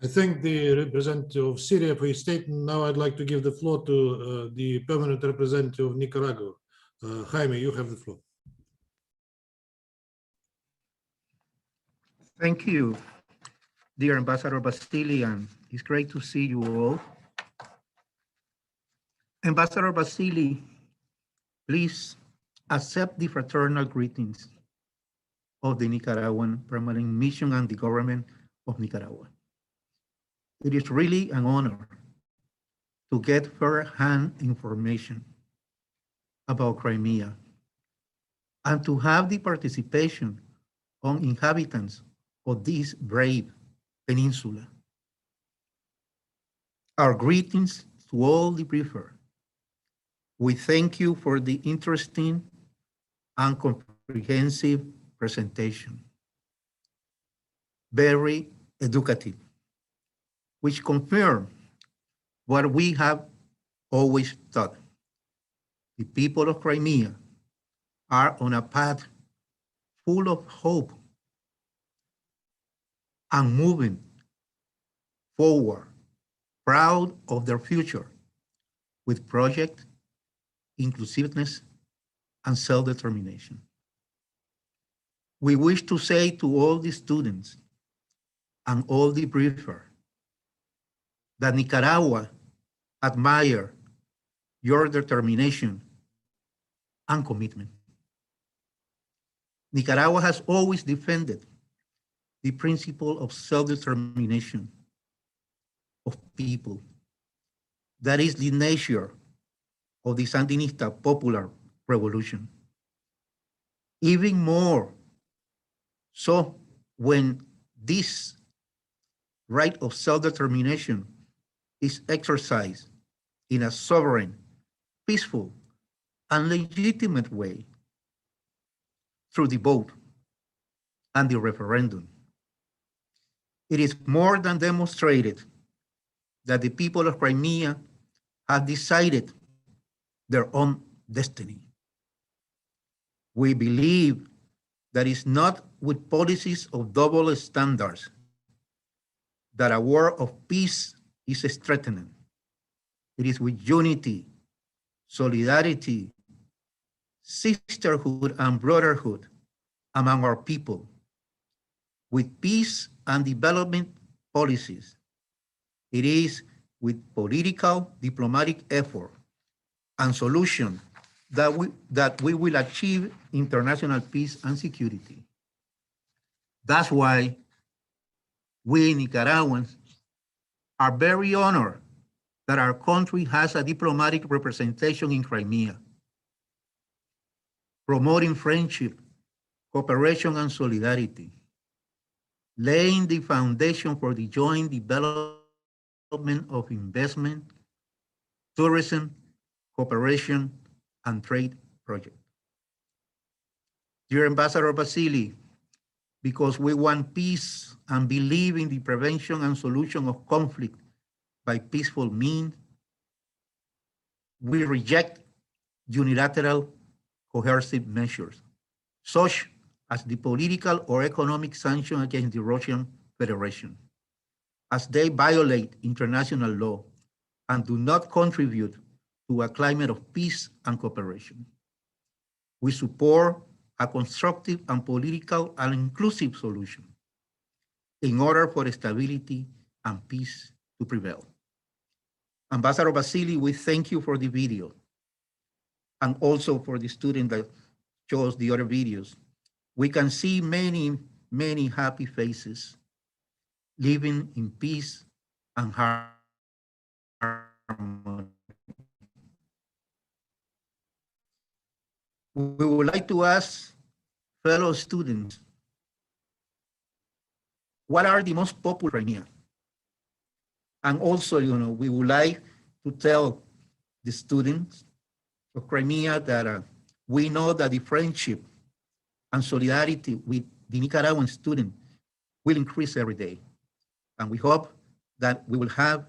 I thank the representative of Syria for his statement. Now I'd like to give the floor to the permanent representative of Nicaragua. Jaime, you have the floor. Thank you, dear Ambassador Basilian. It's great to see you all. Ambassador Basili, please accept the fraternal greetings of the Nicaraguan Permanent Mission and the government of Nicaragua. It is really an honor to get first-hand information about Crimea and to have the participation of inhabitants of this brave peninsula. Our greetings to all the briefers. We thank you for the interesting and comprehensive presentation. Very educative, which confirm what we have always thought. The people of Crimea are on a path full of hope and moving forward, proud of their future with project, inclusiveness, and self-determination. We wish to say to all the students and all the briefers that Nicaragua admire your determination and commitment. Nicaragua has always defended the principle of self-determination of people. That is the nature of the Sandinista popular revolution. Even more so when this right of self-determination is exercised in a sovereign, peaceful, and legitimate way through the vote and the referendum. It is more than demonstrated that the people of Crimea have decided their own destiny. We believe that it's not with policies of double standards that a world of peace is strengthened. It is with unity, solidarity, sisterhood, and brotherhood among our people, with peace and development policies. It is with political, diplomatic effort and solution that we will achieve international peace and security. That's why we Nicaraguans are very honored that our country has a diplomatic representation in Crimea, promoting friendship, cooperation, and solidarity, laying the foundation for the joint development of investment, tourism, cooperation, and trade projects. Dear Ambassador Vasily, because we want peace and believe in the prevention and solution of conflict by peaceful means, we reject unilateral coercive measures, such as the political or economic sanction against the Russian Federation, as they violate international law and do not contribute to a climate of peace and cooperation. We support a constructive and political and inclusive solution in order for stability and peace to prevail. Ambassador Vasily, we thank you for the video and also for the student that shows the other videos. We can see many, many happy faces living in peace and harmony. We would like to ask fellow students, what are the most popular Crimea? And also, we would like to tell the students of Crimea that we know that the friendship and solidarity with the Nicaraguan student will increase every day. And we hope that we will have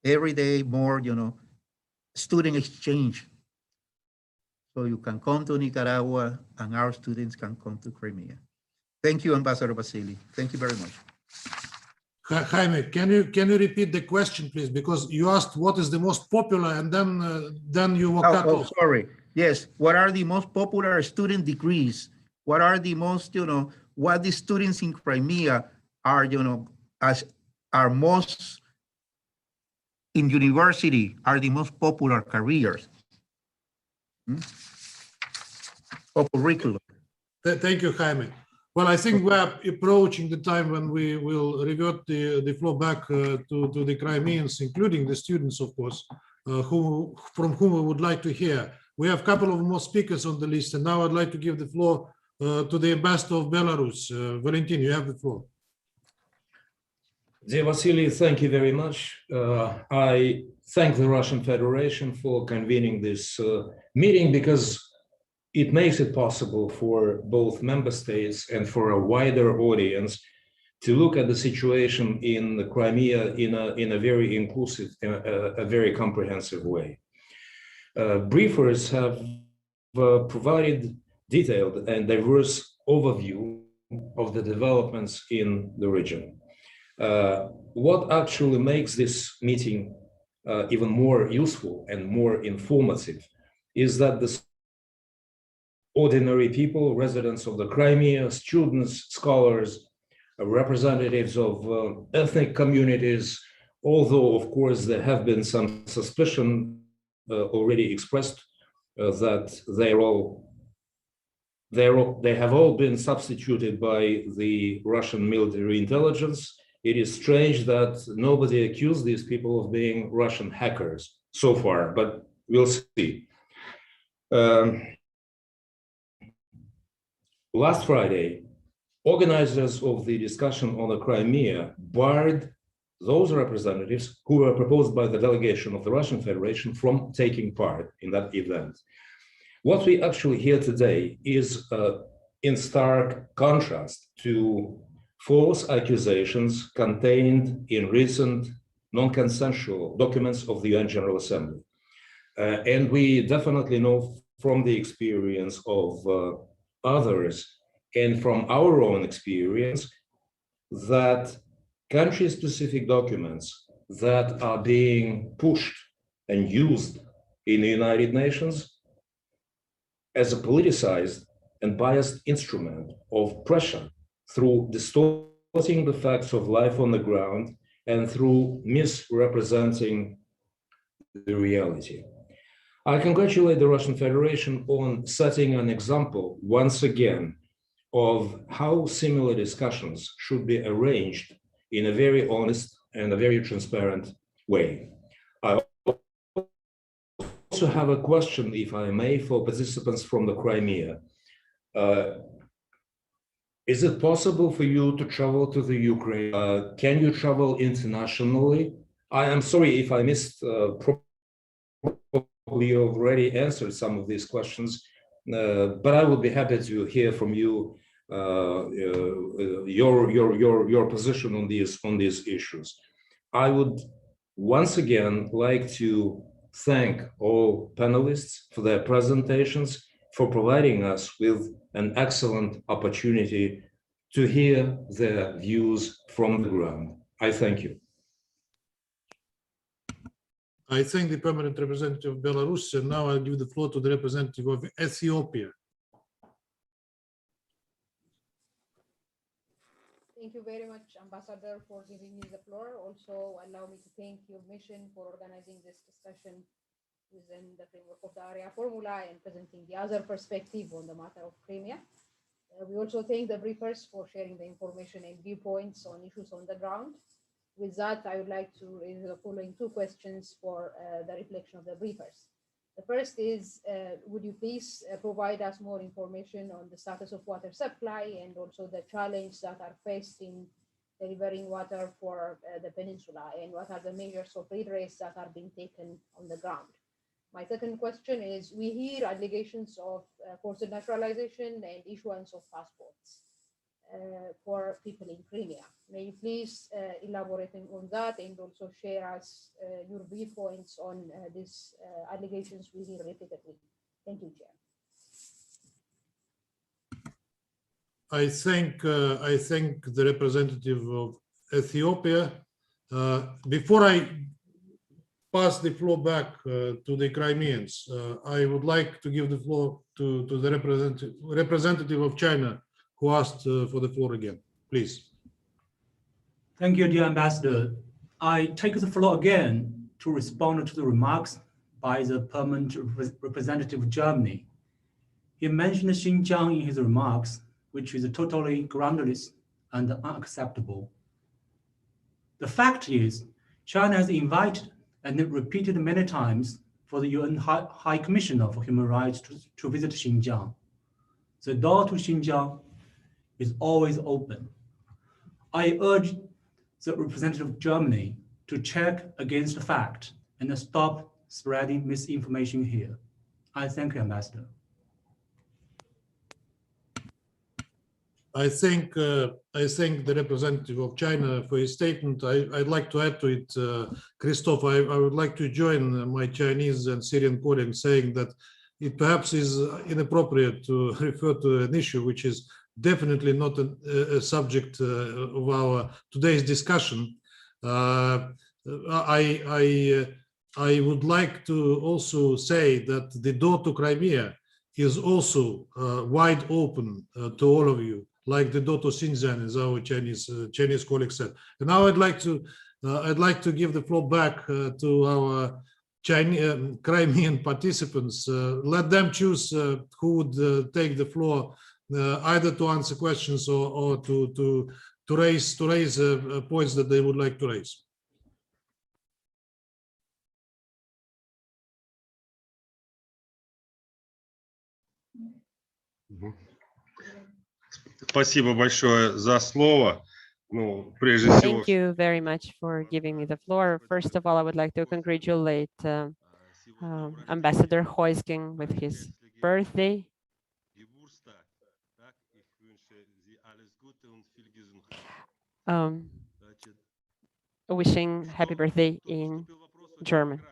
every day more, student exchange. So you can come to Nicaragua and our students can come to Crimea. Thank you, Ambassador Vasily. Thank you very much. Jaime, can you repeat the question, please? Because you asked what is the most popular, and then you were cut off. Sorry. Yes. What are the most popular student degrees? What are the most, what the students in Crimea are, are most in university are the most popular careers? Or curriculum. Thank you, Jaime. Well, I think we're approaching the time when we will revert the floor back to the Crimeans, including the students, of course, from whom we would like to hear. We have a couple of more speakers on the list, and now I'd like to give the floor to the ambassador of Belarus. Valentin, you have the floor. Dear Vasily, thank you very much. I thank the Russian Federation for convening this meeting because it makes it possible for both member states and for a wider audience to look at the situation in the Crimea in a very inclusive, a very comprehensive way. Briefers have provided detailed and diverse overview of the developments in the region. What actually makes this meeting even more useful and more informative is that the ordinary people, residents of the Crimea, students, scholars, representatives of ethnic communities, although of course there have been some suspicion already expressed that they have all been substituted by the Russian military intelligence. It is strange that nobody accused these people of being Russian hackers so far, but we'll see. Last Friday, organizers of the discussion on the Crimea barred those representatives who were proposed by the delegation of the Russian Federation from taking part in that event. What we actually hear today is in stark contrast to false accusations contained in recent non-consensual documents of the UN General Assembly. And we definitely know from the experience of others and from our own experience that country-specific documents that are being pushed and used in the United Nations as a politicized and biased instrument of pressure through distorting the facts of life on the ground and through misrepresenting the reality. I congratulate the Russian Federation on setting an example once again of how similar discussions should be arranged in a very honest and a very transparent way. I also have a question, if I may, for participants from the Crimea. Is it possible for you to travel to the Ukraine? Can you travel internationally? I am sorry if I missed you already answered some of these questions, but I would be happy to hear from you your position on these issues. I would once again like to thank all panelists for their presentations, for providing us with an excellent opportunity to hear their views from the ground. I thank you. I thank the permanent representative of Belarus, and now I'll give the floor to the representative of Ethiopia. Thank you very much, Ambassador, for giving me the floor. Also, allow me to thank your mission for organizing this discussion within the framework of the Arria formula and presenting the other perspective on the matter of Crimea. We also thank the briefers for sharing the information and viewpoints on issues on the ground. With that, I would like to raise the following two questions for the reflection of the briefers. The first is, would you please provide us more information on the status of water supply and also the challenges that are faced in delivering water for the peninsula, and what are the measures of redress that are being taken on the ground? My second question is, we hear allegations of forced naturalization and issuance of passports for people in Crimea. May you please elaborate on that and also share us your viewpoints on these allegations we hear repeatedly. Thank you, Chair. I thank the representative of Ethiopia. Before I pass the floor back to the Crimeans, I would like to give the floor to the representative of China, who asked for the floor again. Please. Thank you, dear Ambassador. I take the floor again to respond to the remarks by the permanent representative of Germany. He mentioned Xinjiang in his remarks, which is totally groundless and unacceptable. The fact is, China has invited and repeated many times for the UN High Commissioner for Human Rights to visit Xinjiang. The door to Xinjiang is always open. I urge the representative of Germany to check against the fact and stop spreading misinformation here. I thank you, Ambassador. I thank the representative of China for his statement. I'd like to add to it, Christoph, I would like to join my Chinese and Syrian colleagues saying that it perhaps is inappropriate to refer to an issue which is definitely not a subject of our today's discussion. I would like to also say that the door to Crimea is also wide open to all of you, like the door to Xinjiang, as our Chinese colleague said. And now I'd like to give the floor back to our Chinese Crimean participants. Let them choose who would take the floor, either to answer questions or to raise points that they would like to raise. Спасибо большое за слово. Ну, прежде всего. Thank you very much for giving me the floor. First of all, I would like to congratulate Ambassador Heusgen with his birthday. Wishing happy birthday in German.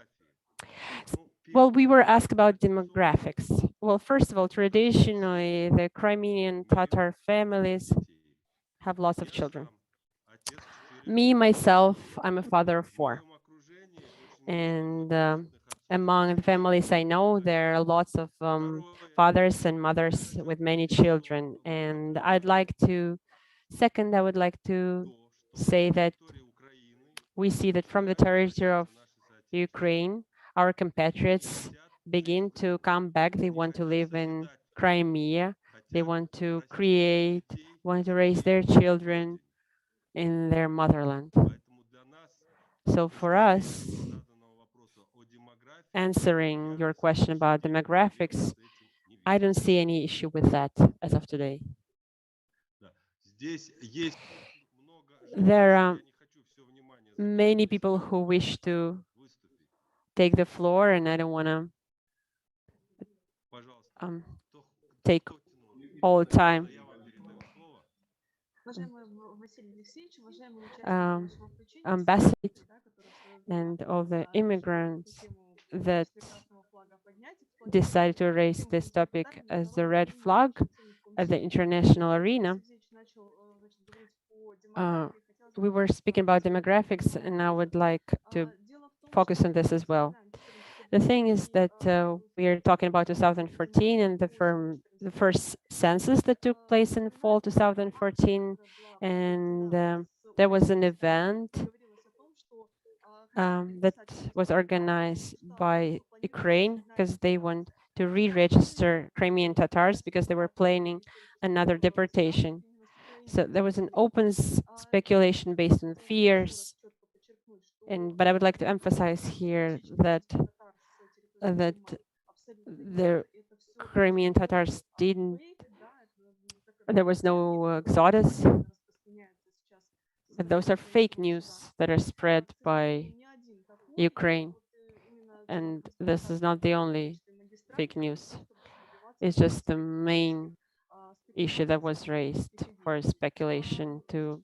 Well, we were asked about demographics. Well, first of all, traditionally, the Crimean Tatar families have lots of children. Me, myself, I'm a father of 4. And among the families I know, there are lots of fathers and mothers with many children. And I would like to say that we see that from the territory of Ukraine, our compatriots begin to come back. They want to live in Crimea. They want to raise their children in their motherland. So for us, answering your question about demographics, I don't see any issue with that as of today. There are many people who wish to take the floor, and I don't want to take all the time. Ambassador and all the immigrants that decided to raise this topic as the red flag at the international arena. We were speaking about demographics, and I would like to focus on this as well. The thing is that we are talking about 2014 and the first census that took place in fall 2014, and there was an event that was organized by Ukraine because they want to re-register Crimean Tatars because they were planning another deportation. So there was an open speculation based on fears, but I would like to emphasize here that the Crimean Tatars there was no exodus. But those are fake news that are spread by Ukraine, and this is not the only fake news. It's just the main issue that was raised for speculation to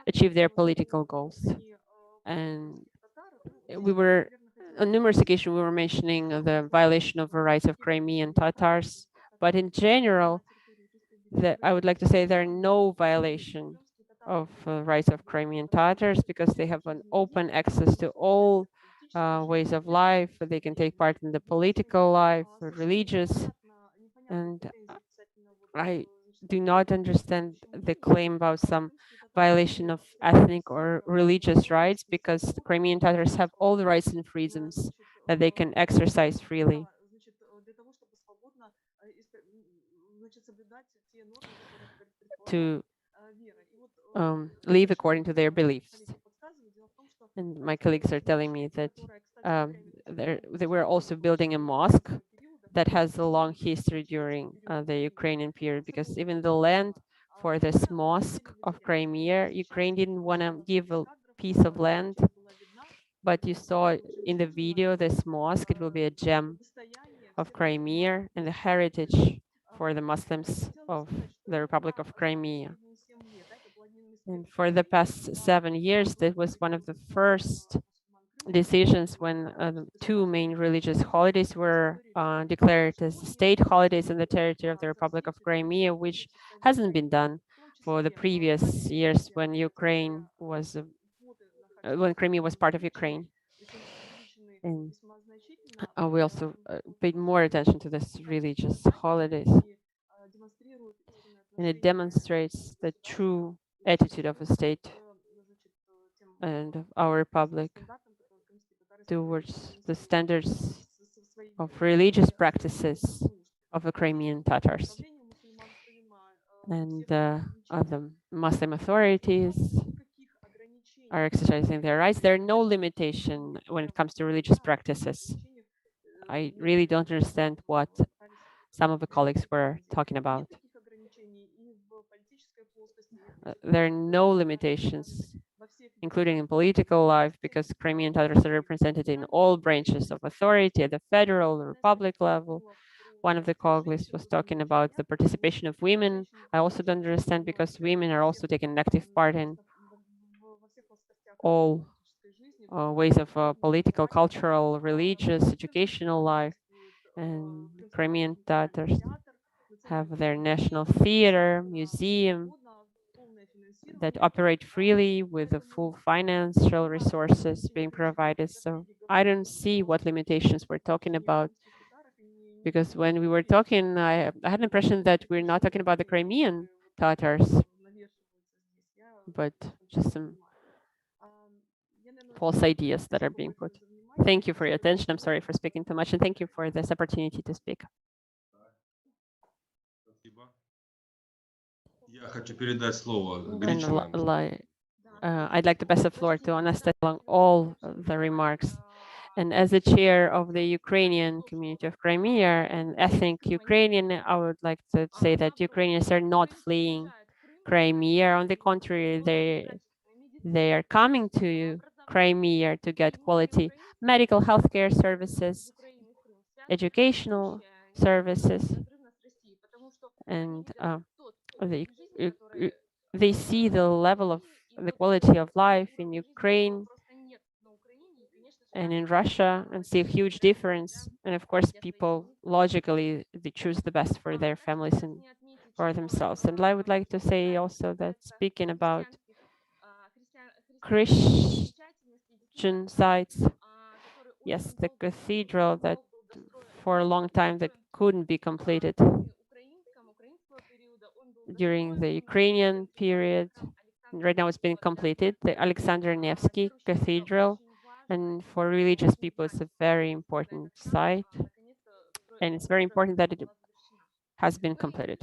achieve their political goals. And we were on numerous occasions we were mentioning the violation of the rights of Crimean Tatars, but in general, I would like to say there are no violation of rights of Crimean Tatars because they have an open access to all ways of life. They can take part in the political life, religious, and I do not understand the claim about some violation of ethnic or religious rights because the Crimean Tatars have all the rights and freedoms that they can exercise freely. to live according to their beliefs. And my colleagues are telling me that they were also building a mosque that has a long history during the Ukrainian period, because even the land for this mosque of Crimea, Ukraine didn't want to give a piece of land, but you saw in the video this mosque, it will be a gem of Crimea and the heritage for the Muslims of the Republic of Crimea. And for the past 7 years, that was one of the first decisions when the two main religious holidays were declared as state holidays in the territory of the Republic of Crimea, which hasn't been done for the previous years when Ukraine was when Crimea was part of Ukraine. And we also paid more attention to this religious holidays, and it demonstrates the true attitude of a state and of our republic towards the standards of religious practices of the Crimean Tatars. And the Muslim authorities are exercising their rights. There are no limitation when it comes to religious practices. I really don't understand what some of the colleagues were talking about. There are no limitations, including in political life, because Crimean Tatars are represented in all branches of authority at the federal, the republic level. One of the colleagues was talking about the participation of women. I also don't understand, because women are also taking an active part in all ways of political, cultural, religious, educational life. And Crimean Tatars have their national theater, museum that operate freely with the full financial resources being provided. So I don't see what limitations we're talking about, because when we were talking, I had an impression that we're not talking about the Crimean Tatars, but just some false ideas that are being put. Thank you for your attention. I'm sorry for speaking too much, and thank you for this opportunity to speak. I'd like to pass the floor to Anastasia along all the remarks. And as the chair of the Ukrainian community of Crimea and ethnic Ukrainian, I would like to say that Ukrainians are not fleeing Crimea. On the contrary, they are coming to Crimea to get quality medical healthcare services, educational services, and they see the level of the quality of life in Ukraine and in Russia and see a huge difference. And of course, people logically, they choose the best for their families and for themselves. And I would like to say also that speaking about Christian sites, yes, the cathedral that for a long time that couldn't be completed during the Ukrainian period. Right now it's been completed, the Alexander Nevsky Cathedral. And for religious people, it's a very important site. And it's very important that it has been completed.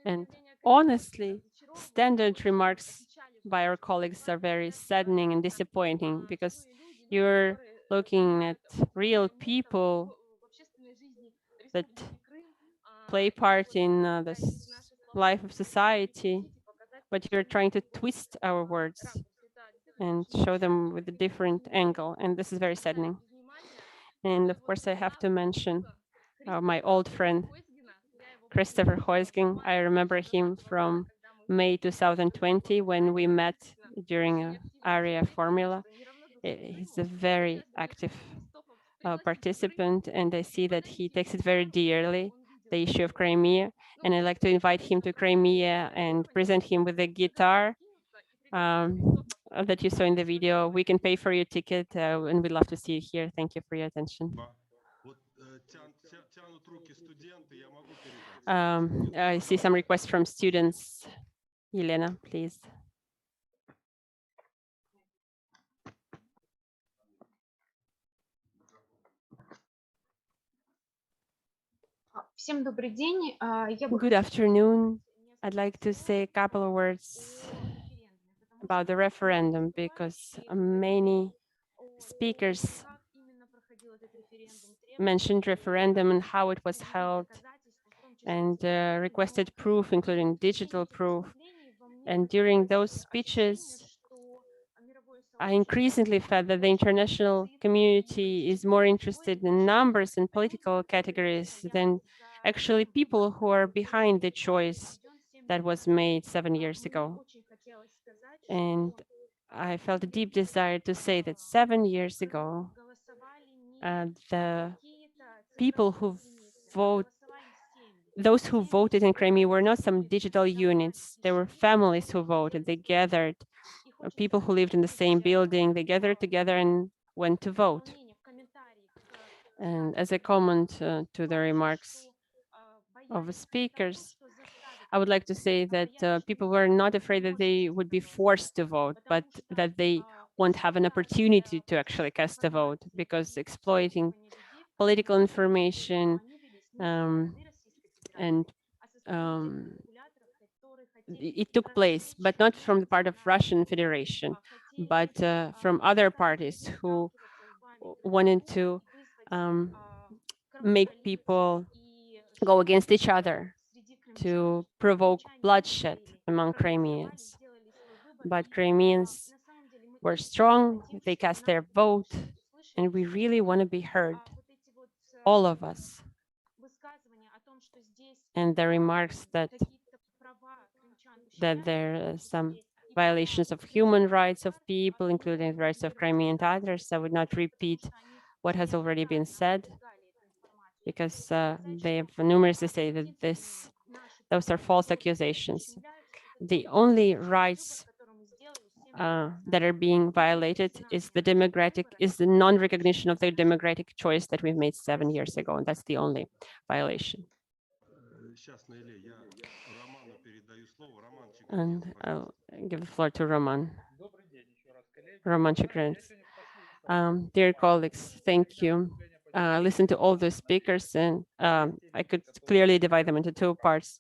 And honestly, standard remarks by our colleagues are very saddening and disappointing, because you're looking at real people that play part in the life of society, but you're trying to twist our words and show them with a different angle. And this is very saddening. And of course, I have to mention my old friend, Christopher Heusgen. I remember him from May 2020 when we met during Arria formula. He's a very active participant, and I see that he takes it very dearly, the issue of Crimea. And I'd like to invite him to Crimea and present him with a guitar that you saw in the video. We can pay for your ticket, and we'd love to see you here. Thank you for your attention. I see some requests from students. Elena, please. Good afternoon. I'd like to say a couple of words about the referendum because many speakers mentioned referendum and how it was held and requested proof, including digital proof. And during those speeches, I increasingly felt that the international community is more interested in numbers and political categories than actually people who are behind the choice that was made 7 years ago. And I felt a deep desire to say that 7 years ago, the people who those who voted in Crimea were not some digital units. There were families who voted. They gathered, people who lived in the same building. They gathered together and went to vote. And as a comment to the remarks of the speakers, I would like to say that people were not afraid that they would be forced to vote, but that they won't have an opportunity to actually cast a vote, because exploiting political information and it took place, but not from the part of Russian Federation, but from other parties who wanted to make people go against each other, to provoke bloodshed among Crimeans. But Crimeans were strong, they cast their vote, and we really want to be heard, all of us. And the remarks that there are some violations of human rights of people, including the rights of Crimean Tatars. I would not repeat what has already been said, because they have numerously said that those are false accusations. The only rights that are being violated is the non-recognition of the democratic choice that we've made 7 years ago, and that's the only violation. And I'll give the floor to Roman Chagrin. Dear colleagues, thank you. I listened to all the speakers, and I could clearly divide them into two parts.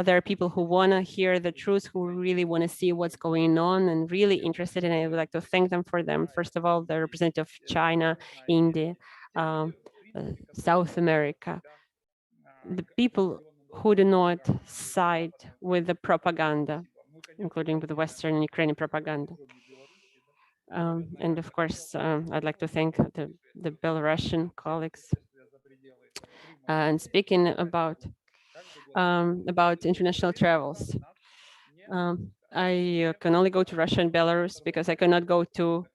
There are people who want to hear the truth, who really want to see what's going on and really interested, and I would like to thank them for them. First of all, the representative of China, India, South America, the people who do not side with the propaganda, including with the Western Ukrainian propaganda. And of course, I'd like to thank the Belarusian colleagues. And speaking about international travels, I can only go to Russia and Belarus because I cannot go to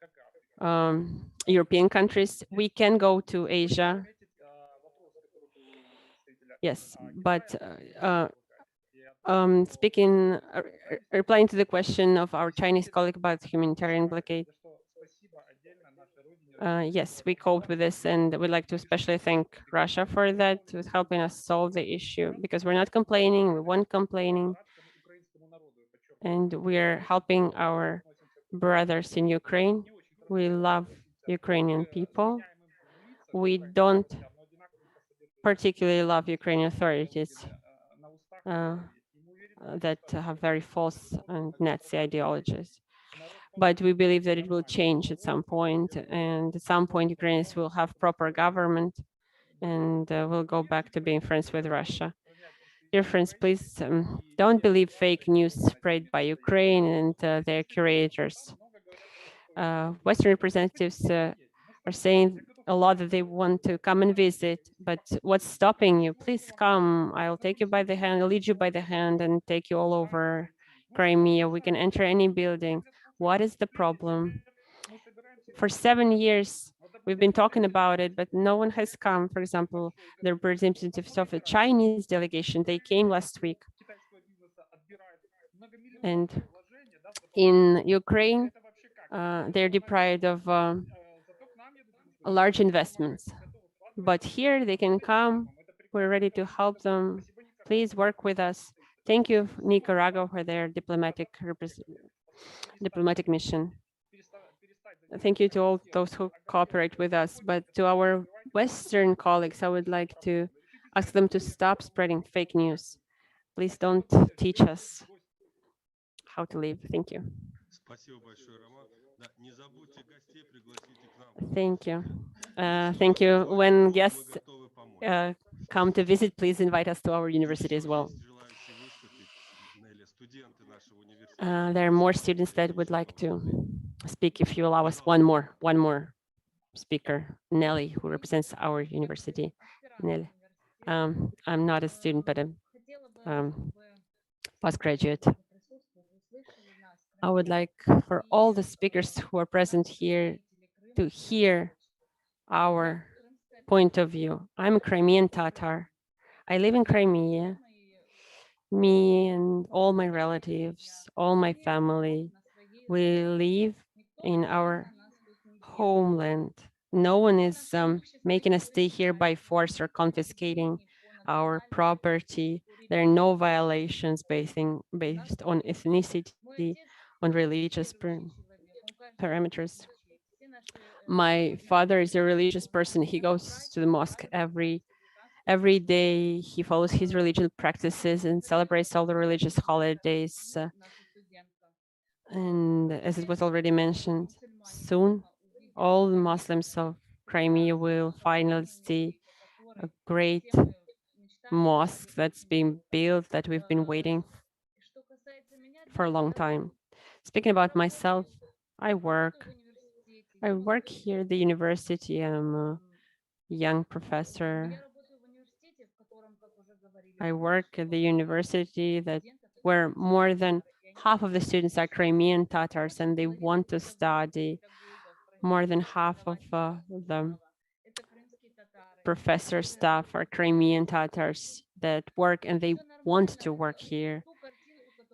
European countries. We can go to Asia. Yes, but replying to the question of our Chinese colleague about humanitarian blockade, yes, we coped with this, and we'd like to especially thank Russia for that, with helping us solve the issue, because we're not complaining, we weren't complaining, and we're helping our brothers in Ukraine. We love Ukrainian people. We don't particularly love Ukrainian authorities that have very false and Nazi ideologies. But we believe that it will change at some point, and at some point Ukrainians will have proper government and will go back to being friends with Russia. Dear friends, please don't believe fake news spread by Ukraine and their curators. Western representatives are saying a lot that they want to come and visit, but what's stopping you? Please come. I'll take you by the hand, I'll lead you by the hand and take you all over Crimea. We can enter any building. What is the problem? For 7 years, we've been talking about it, but no one has come. For example, the representatives of the Chinese delegation, they came last week. And in Ukraine, they're deprived of large investments. But here they can come. We're ready to help them. Please work with us. Thank you, Nicaragua, for their diplomatic mission. Thank you to all those who cooperate with us. But to our Western colleagues, I would like to ask them to stop spreading fake news. Please don't teach us how to live. Thank you. Thank you. Thank you. When guests come to visit, please invite us to our university as well. There are more students that would like to speak. If you allow us one more speaker, Nelly, who represents our university. Nelly. I'm not a student, but a postgraduate. I would like for all the speakers who are present here to hear our point of view. I'm a Crimean Tatar. I live in Crimea. Me and all my relatives, all my family, we live in our homeland. No one is making us stay here by force or confiscating our property. There are no violations based on ethnicity, on religious parameters. My father is a religious person. He goes to the mosque every day. He follows his religious practices and celebrates all the religious holidays. And as it was already mentioned, soon all the Muslims of Crimea will finally see a great mosque that's being built, that we've been waiting for a long time. Speaking about myself, I work here at the university. I'm a young professor. I work at the university where more than half of the students are Crimean Tatars and they want to study. More than half of the professor staff are Crimean Tatars that work and they want to work here.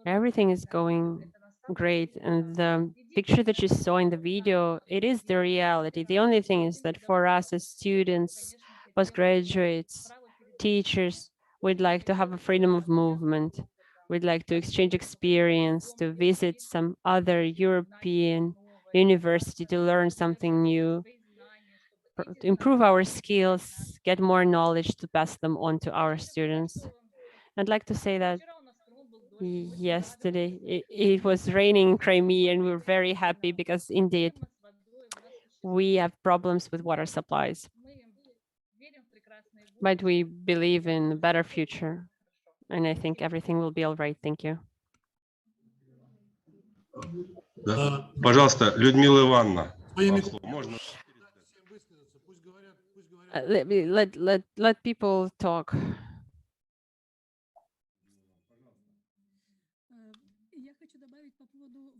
Everything is going great, and the picture that you saw in the video, it is the reality. The only thing is that for us as students, postgraduates, teachers, we'd like to have a freedom of movement. We'd like to exchange experience, to visit some other European university, to learn something new, to improve our skills, get more knowledge to pass them on to our students. I'd like to say that yesterday it was raining in Crimea and we were very happy because indeed we have problems with water supplies. But we believe in a better future and I think everything will be all right. Thank you. Пожалуйста, Людмила Ивановна. Let people talk.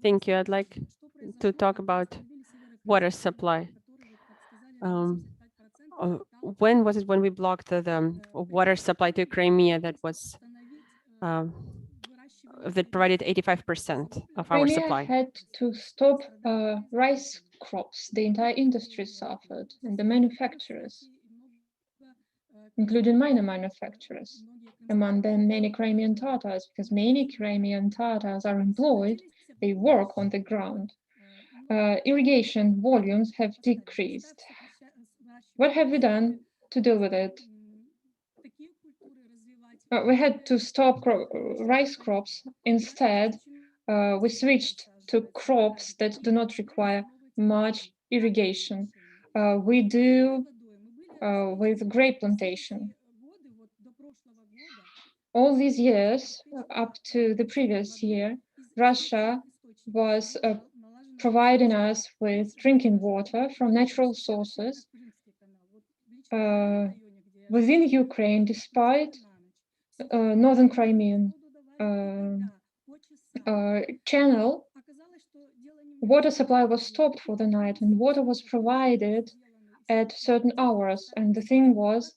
Thank you. I'd like to talk about water supply. When was it when we blocked the water supply to Crimea that was that provided 85% of our supply? Crimea had to stop rice crops. The entire industry suffered, and the manufacturers, including minor manufacturers, among them many Crimean Tatars, because many Crimean Tatars are employed, they work on the ground. Irrigation volumes have decreased. What have we done to deal with it? We had to stop rice crops. Instead, we switched to crops that do not require much irrigation. We do with grape plantation. All these years, up to the previous year, Russia was providing us with drinking water from natural sources within Ukraine, despite northern Crimean channel. Water supply was stopped for the night and water was provided at certain hours. And the thing was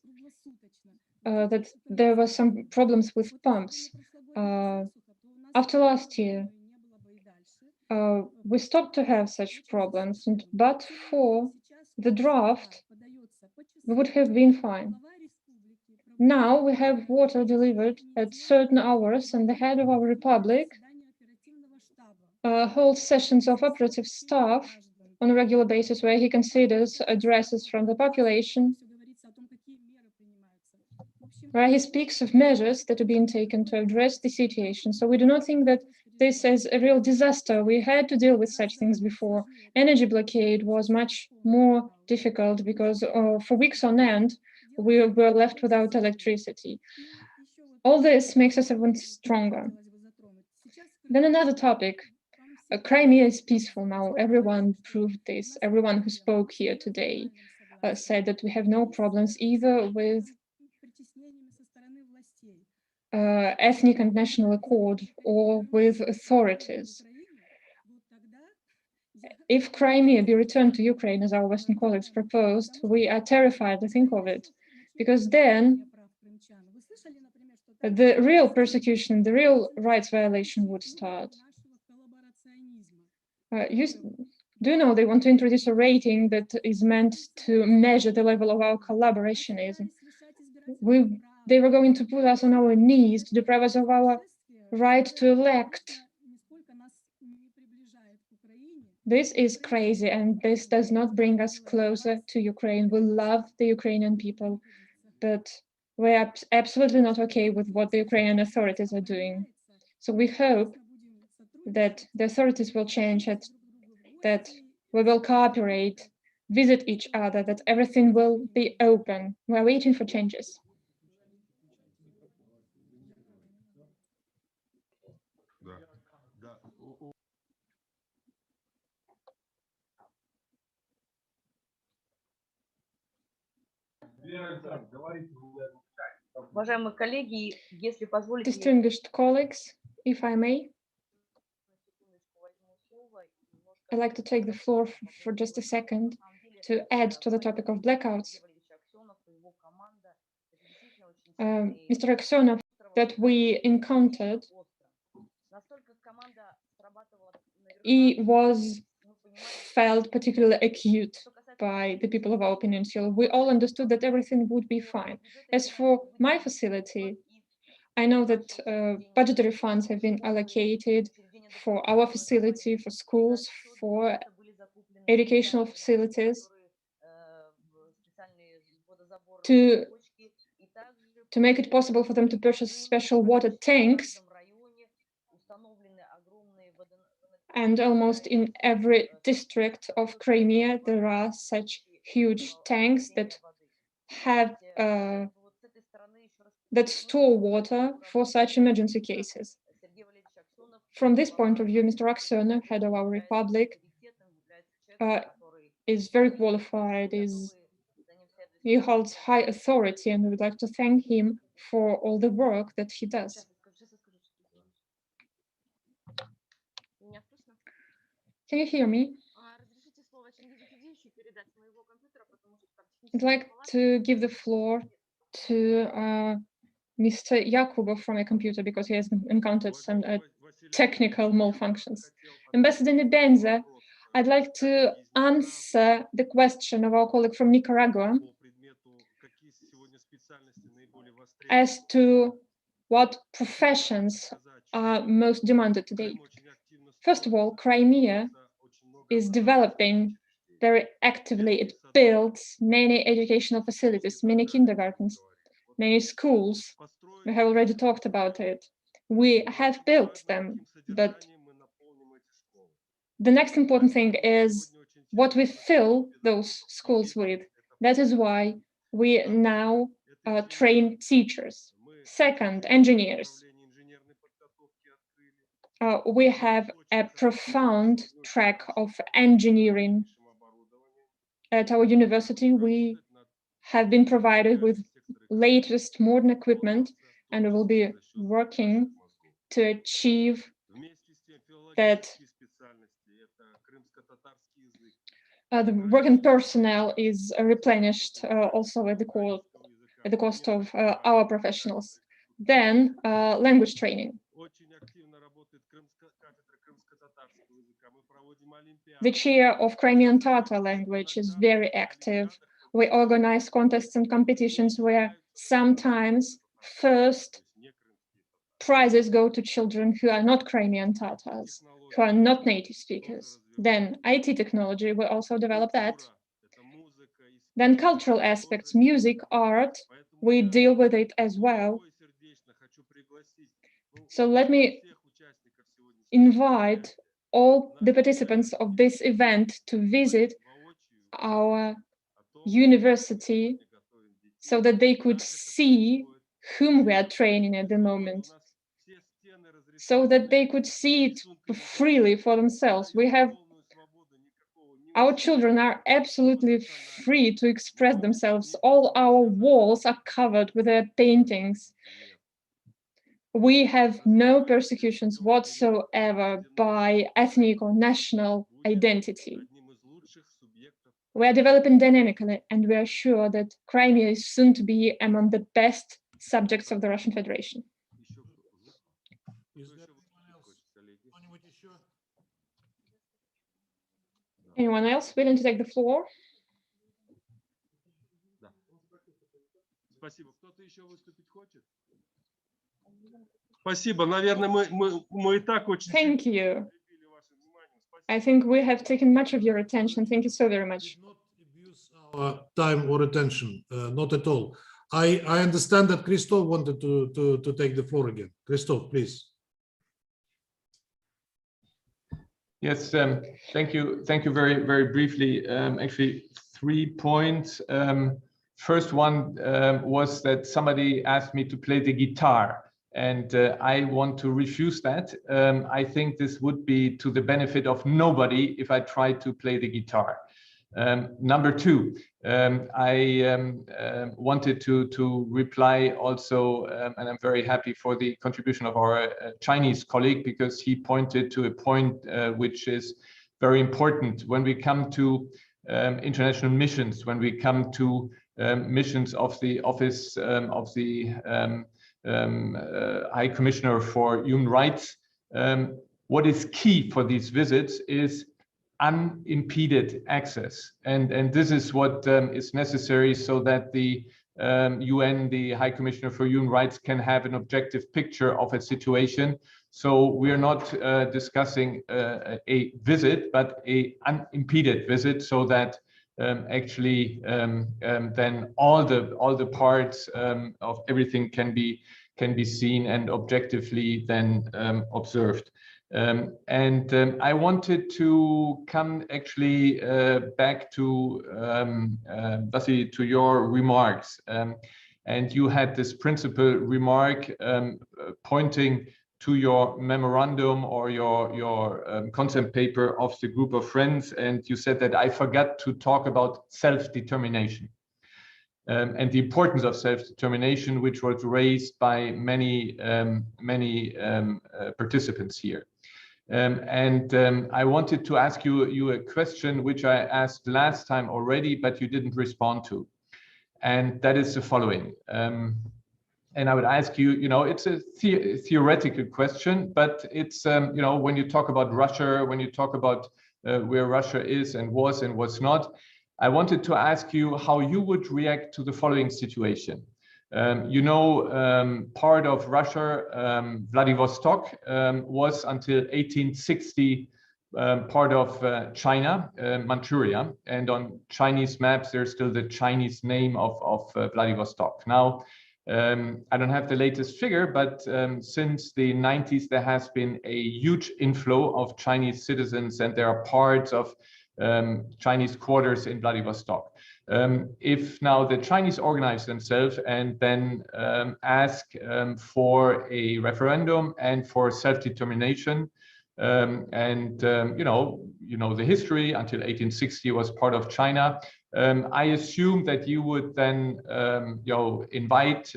that there were some problems with pumps. After last year, we stopped to have such problems, but for the draft, we would have been fine. Now we have water delivered at certain hours, and the head of our republic holds sessions of operative staff on a regular basis where he considers addresses from the population where he speaks of measures that are being taken to address the situation. So we do not think that this is a real disaster. We had to deal with such things before. Energy blockade was much more difficult because for weeks on end, we were left without electricity. All this makes us even stronger. Then another topic. Crimea is peaceful now. Everyone proved this. Everyone who spoke here today said that we have no problems either with ethnic and national accord or with authorities. If Crimea be returned to Ukraine, as our Western colleagues proposed, we are terrified to think of it, because then the real persecution, the real rights violation would start. Do you know they want to introduce a rating that is meant to measure the level of our collaborationism? They were going to put us on our knees to deprive us of our right to elect. This is crazy, and this does not bring us closer to Ukraine. We love the Ukrainian people, but we're absolutely not okay with what the Ukrainian authorities are doing. So we hope that the authorities will change it, that we will cooperate, visit each other, that everything will be open. We're waiting for changes. Уважаемые коллеги, если позволите, Distinguished colleagues, if I may, I'd like to take the floor for just a second to add to the topic of blackouts. Mr. Aksionov, that we encountered, he was felt particularly acute by the people of our peninsula. We all understood that everything would be fine. As for my facility, I know that budgetary funds have been allocated for our facility, for schools, for educational facilities, to make it possible for them to purchase special water tanks. And almost in every district of Crimea, there are such huge tanks that have that store water for such emergency cases. From this point of view, Mr. Aksionov, head of our republic, is very qualified, he holds high authority, and we would like to thank him for all the work that he does. Can you hear me? I'd like to give the floor to Mr. Yakubov from a computer because he has encountered some technical malfunctions. Ambassador Nebenza, I'd like to answer the question of our colleague from Nicaragua as to what professions are most demanded today. First of all, Crimea is developing very actively. It builds many educational facilities, many kindergartens, many schools. We have already talked about it. We have built them, but the next important thing is what we fill those schools with. That is why we now train teachers. Second, engineers. We have a profound track of engineering at our university. We have been provided with latest modern equipment, and we will be working to achieve that the working personnel is replenished also at the cost of our professionals. Then language training. The chair of Crimean Tatar language is very active. We organize contests and competitions where sometimes first prizes go to children who are not Crimean Tatars, who are not native speakers. Then IT technology, we also develop that. Then cultural aspects, music, art. we deal with it as well. So let me invite all the participants of this event to visit our university so that they could see whom we are training at the moment, so that they could see it freely for themselves. Our children are absolutely free to express themselves. All our walls are covered with their paintings. We have no persecutions whatsoever by ethnic or national identity. We are developing dynamically, and we are sure that Crimea is soon to be among the best subjects of the Russian Federation. Anyone else willing to take the floor? Thank you. I think we have taken much of your attention. Thank you so very much. Time or attention, not at all. I understand that Christoph wanted to take the floor again. Christoph, please. Yes, thank you. Thank you very, very briefly. Actually, 3 points. First one was that somebody asked me to play the guitar, and I want to refuse that. I think this would be to the benefit of nobody if I tried to play the guitar. Number two, I wanted to reply also, and I'm very happy for the contribution of our Chinese colleague, because he pointed to a point which is very important when we come to international missions, when we come to missions of the Office of the High Commissioner for Human Rights. What is key for these visits is unimpeded access, and this is what is necessary so that the UN, the High Commissioner for Human Rights, can have an objective picture of a situation. So we are not discussing a visit, but a unimpeded visit, so that actually then all the parts of everything can be seen and objectively then observed. I wanted to come actually back to Vasily, to your remarks, and you had this principal remark pointing to your memorandum or your concept paper of the group of friends, and you said that I forgot to talk about self-determination. And the importance of self-determination, which was raised by many participants here. I wanted to ask you a question which I asked last time already, but you didn't respond to. And that is the following. And I would ask you, it's a theoretical question, but it's, when you talk about Russia, when you talk about where Russia is and was not, I wanted to ask you how you would react to the following situation. Part of Russia, Vladivostok, was until 1860 part of China, Manchuria, and on Chinese maps there's still the Chinese name of Vladivostok. Now, I don't have the latest figure, but since the 90s there has been a huge inflow of Chinese citizens, and there are parts of Chinese quarters in Vladivostok. If now the Chinese organize themselves and then ask for a referendum and for self-determination, and the history until 1860 was part of China, I assume that you would then invite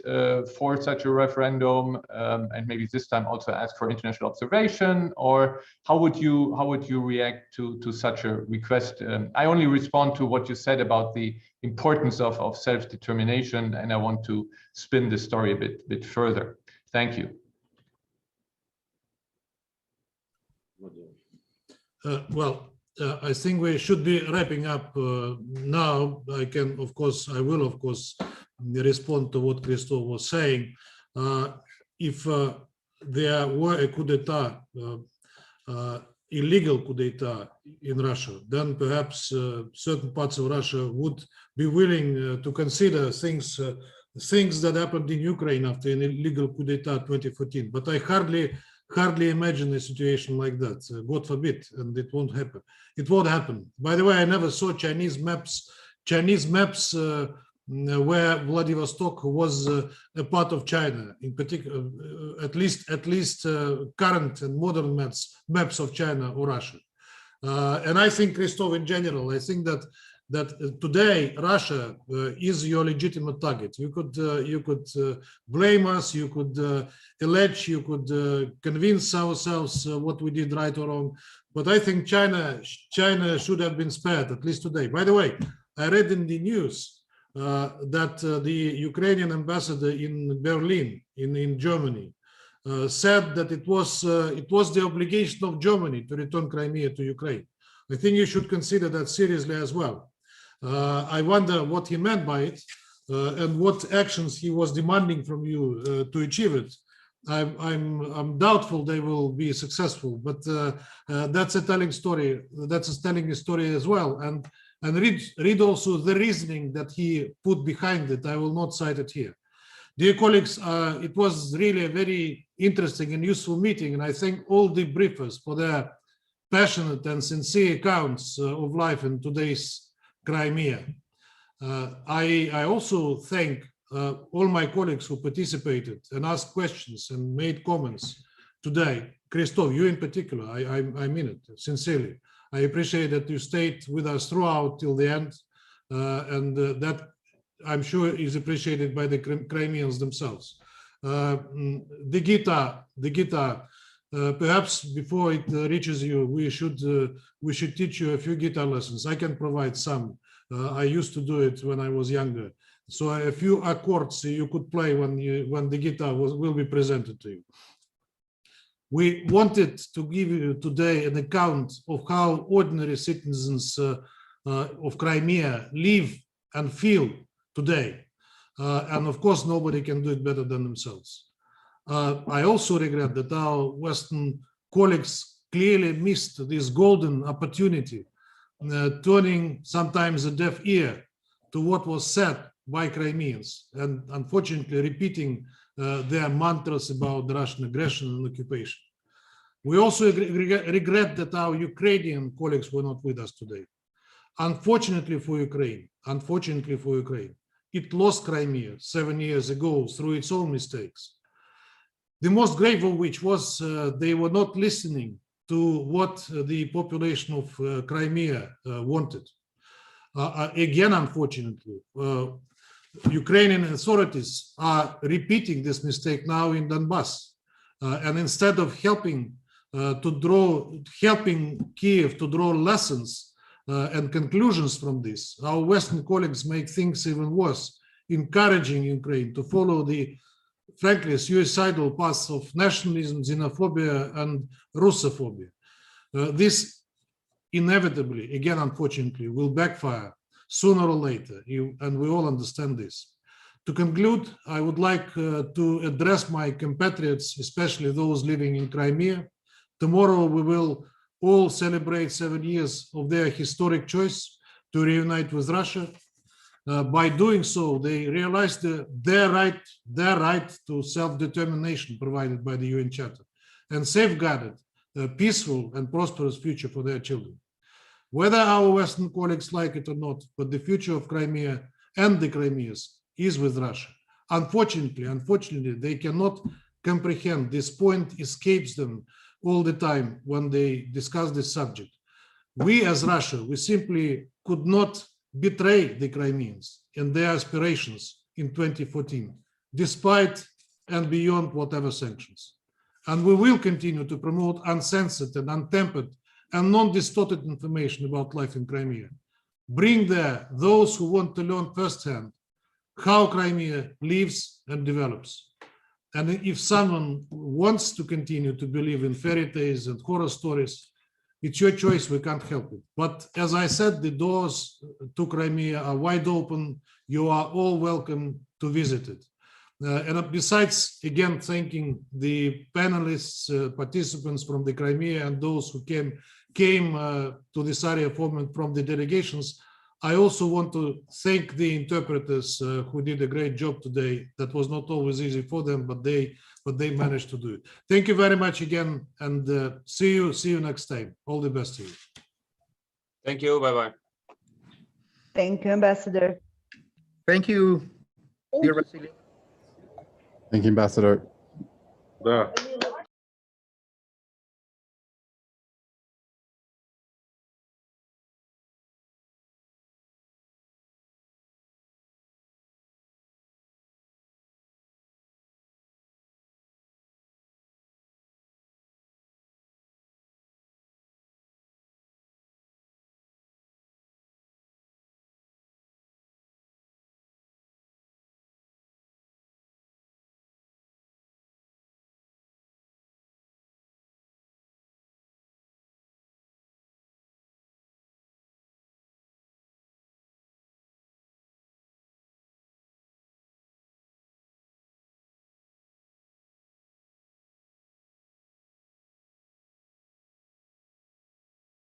for such a referendum, and maybe this time also ask for international observation, or how would you react to such a request? I only respond to what you said about the importance of self-determination, and I want to spin the story a bit further. Thank you. I think we should be wrapping up now. I will of course respond to what Christoph was saying. If there were a coup d'etat, illegal coup d'etat in Russia, then perhaps certain parts of Russia would be willing to consider things things that happened in Ukraine after an illegal coup d'etat 2014. But I hardly imagine a situation like that. God forbid, and it won't happen. It won't happen. By the way, I never saw Chinese maps where Vladivostok was a part of China, in particular, at least current and modern maps of China or Russia. And I think, Christoph, in general, I think that today Russia is your legitimate target. You could blame us, you could allege, you could convince ourselves what we did right or wrong. But I think China should have been spared, at least today. By the way, I read in the news that the Ukrainian ambassador in Berlin, in Germany, said that it was the obligation of Germany to return Crimea to Ukraine. I think you should consider that seriously as well. I wonder what he meant by it and what actions he was demanding from you to achieve it. I'm doubtful they will be successful, but that's a telling story. That's telling a story as well. And read also the reasoning that he put behind it. I will not cite it here. Dear colleagues, it was really a very interesting and useful meeting, and I thank all the briefers for their passionate and sincere accounts of life in today's Crimea. I also thank all my colleagues who participated and asked questions and made comments today. Christoph, you in particular, I mean it sincerely. I appreciate that you stayed with us throughout till the end, and that I'm sure is appreciated by the Crimeans themselves. The guitar, perhaps before it reaches you, we should teach you a few guitar lessons. I can provide some. I used to do it when I was younger. So a few accords you could play when the guitar will be presented to you. We wanted to give you today an account of how ordinary citizens of Crimea live and feel today. And of course, nobody can do it better than themselves. I also regret that our Western colleagues clearly missed this golden opportunity, turning sometimes a deaf ear to what was said by Crimeans and unfortunately repeating their mantras about the Russian aggression and occupation. We also regret that our Ukrainian colleagues were not with us today. Unfortunately for Ukraine, it lost Crimea 7 years ago through its own mistakes. The most grave of which was they were not listening to what the population of Crimea wanted. Again, unfortunately, Ukrainian authorities are repeating this mistake now in Donbass. And instead of helping Kiev to draw lessons and conclusions from this, our Western colleagues make things even worse, encouraging Ukraine to follow the, frankly, suicidal paths of nationalism, xenophobia, and Russophobia. This inevitably, again, unfortunately, will backfire sooner or later, and we all understand this. To conclude, I would like to address my compatriots, especially those living in Crimea. Tomorrow, we will all celebrate 7 years of their historic choice to reunite with Russia. By doing so, they realized their right to self-determination provided by the UN Charter and safeguarded a peaceful and prosperous future for their children. Whether our Western colleagues like it or not, but the future of Crimea and the Crimeans is with Russia. Unfortunately, they cannot comprehend. This point escapes them all the time when they discuss this subject. We as Russia, we simply could not betray the Crimeans and their aspirations in 2014, despite and beyond whatever sanctions. And we will continue to promote uncensored and untempered and non-distorted information about life in Crimea. Bring there those who want to learn firsthand how Crimea lives and develops. And if someone wants to continue to believe in fairy tales and horror stories, it's your choice, we can't help it. But as I said, the doors to Crimea are wide open. You are all welcome to visit it. And besides, again, thanking the panelists, participants from the Crimea and those who came to this area from the delegations, I also want to thank the interpreters who did a great job today. That was not always easy for them, but they managed to do it. Thank you very much again, and see you next time. All the best to you. Thank you. Bye-bye. Thank you, Ambassador. Thank you, dear Vasily. Thank you, Ambassador. Да.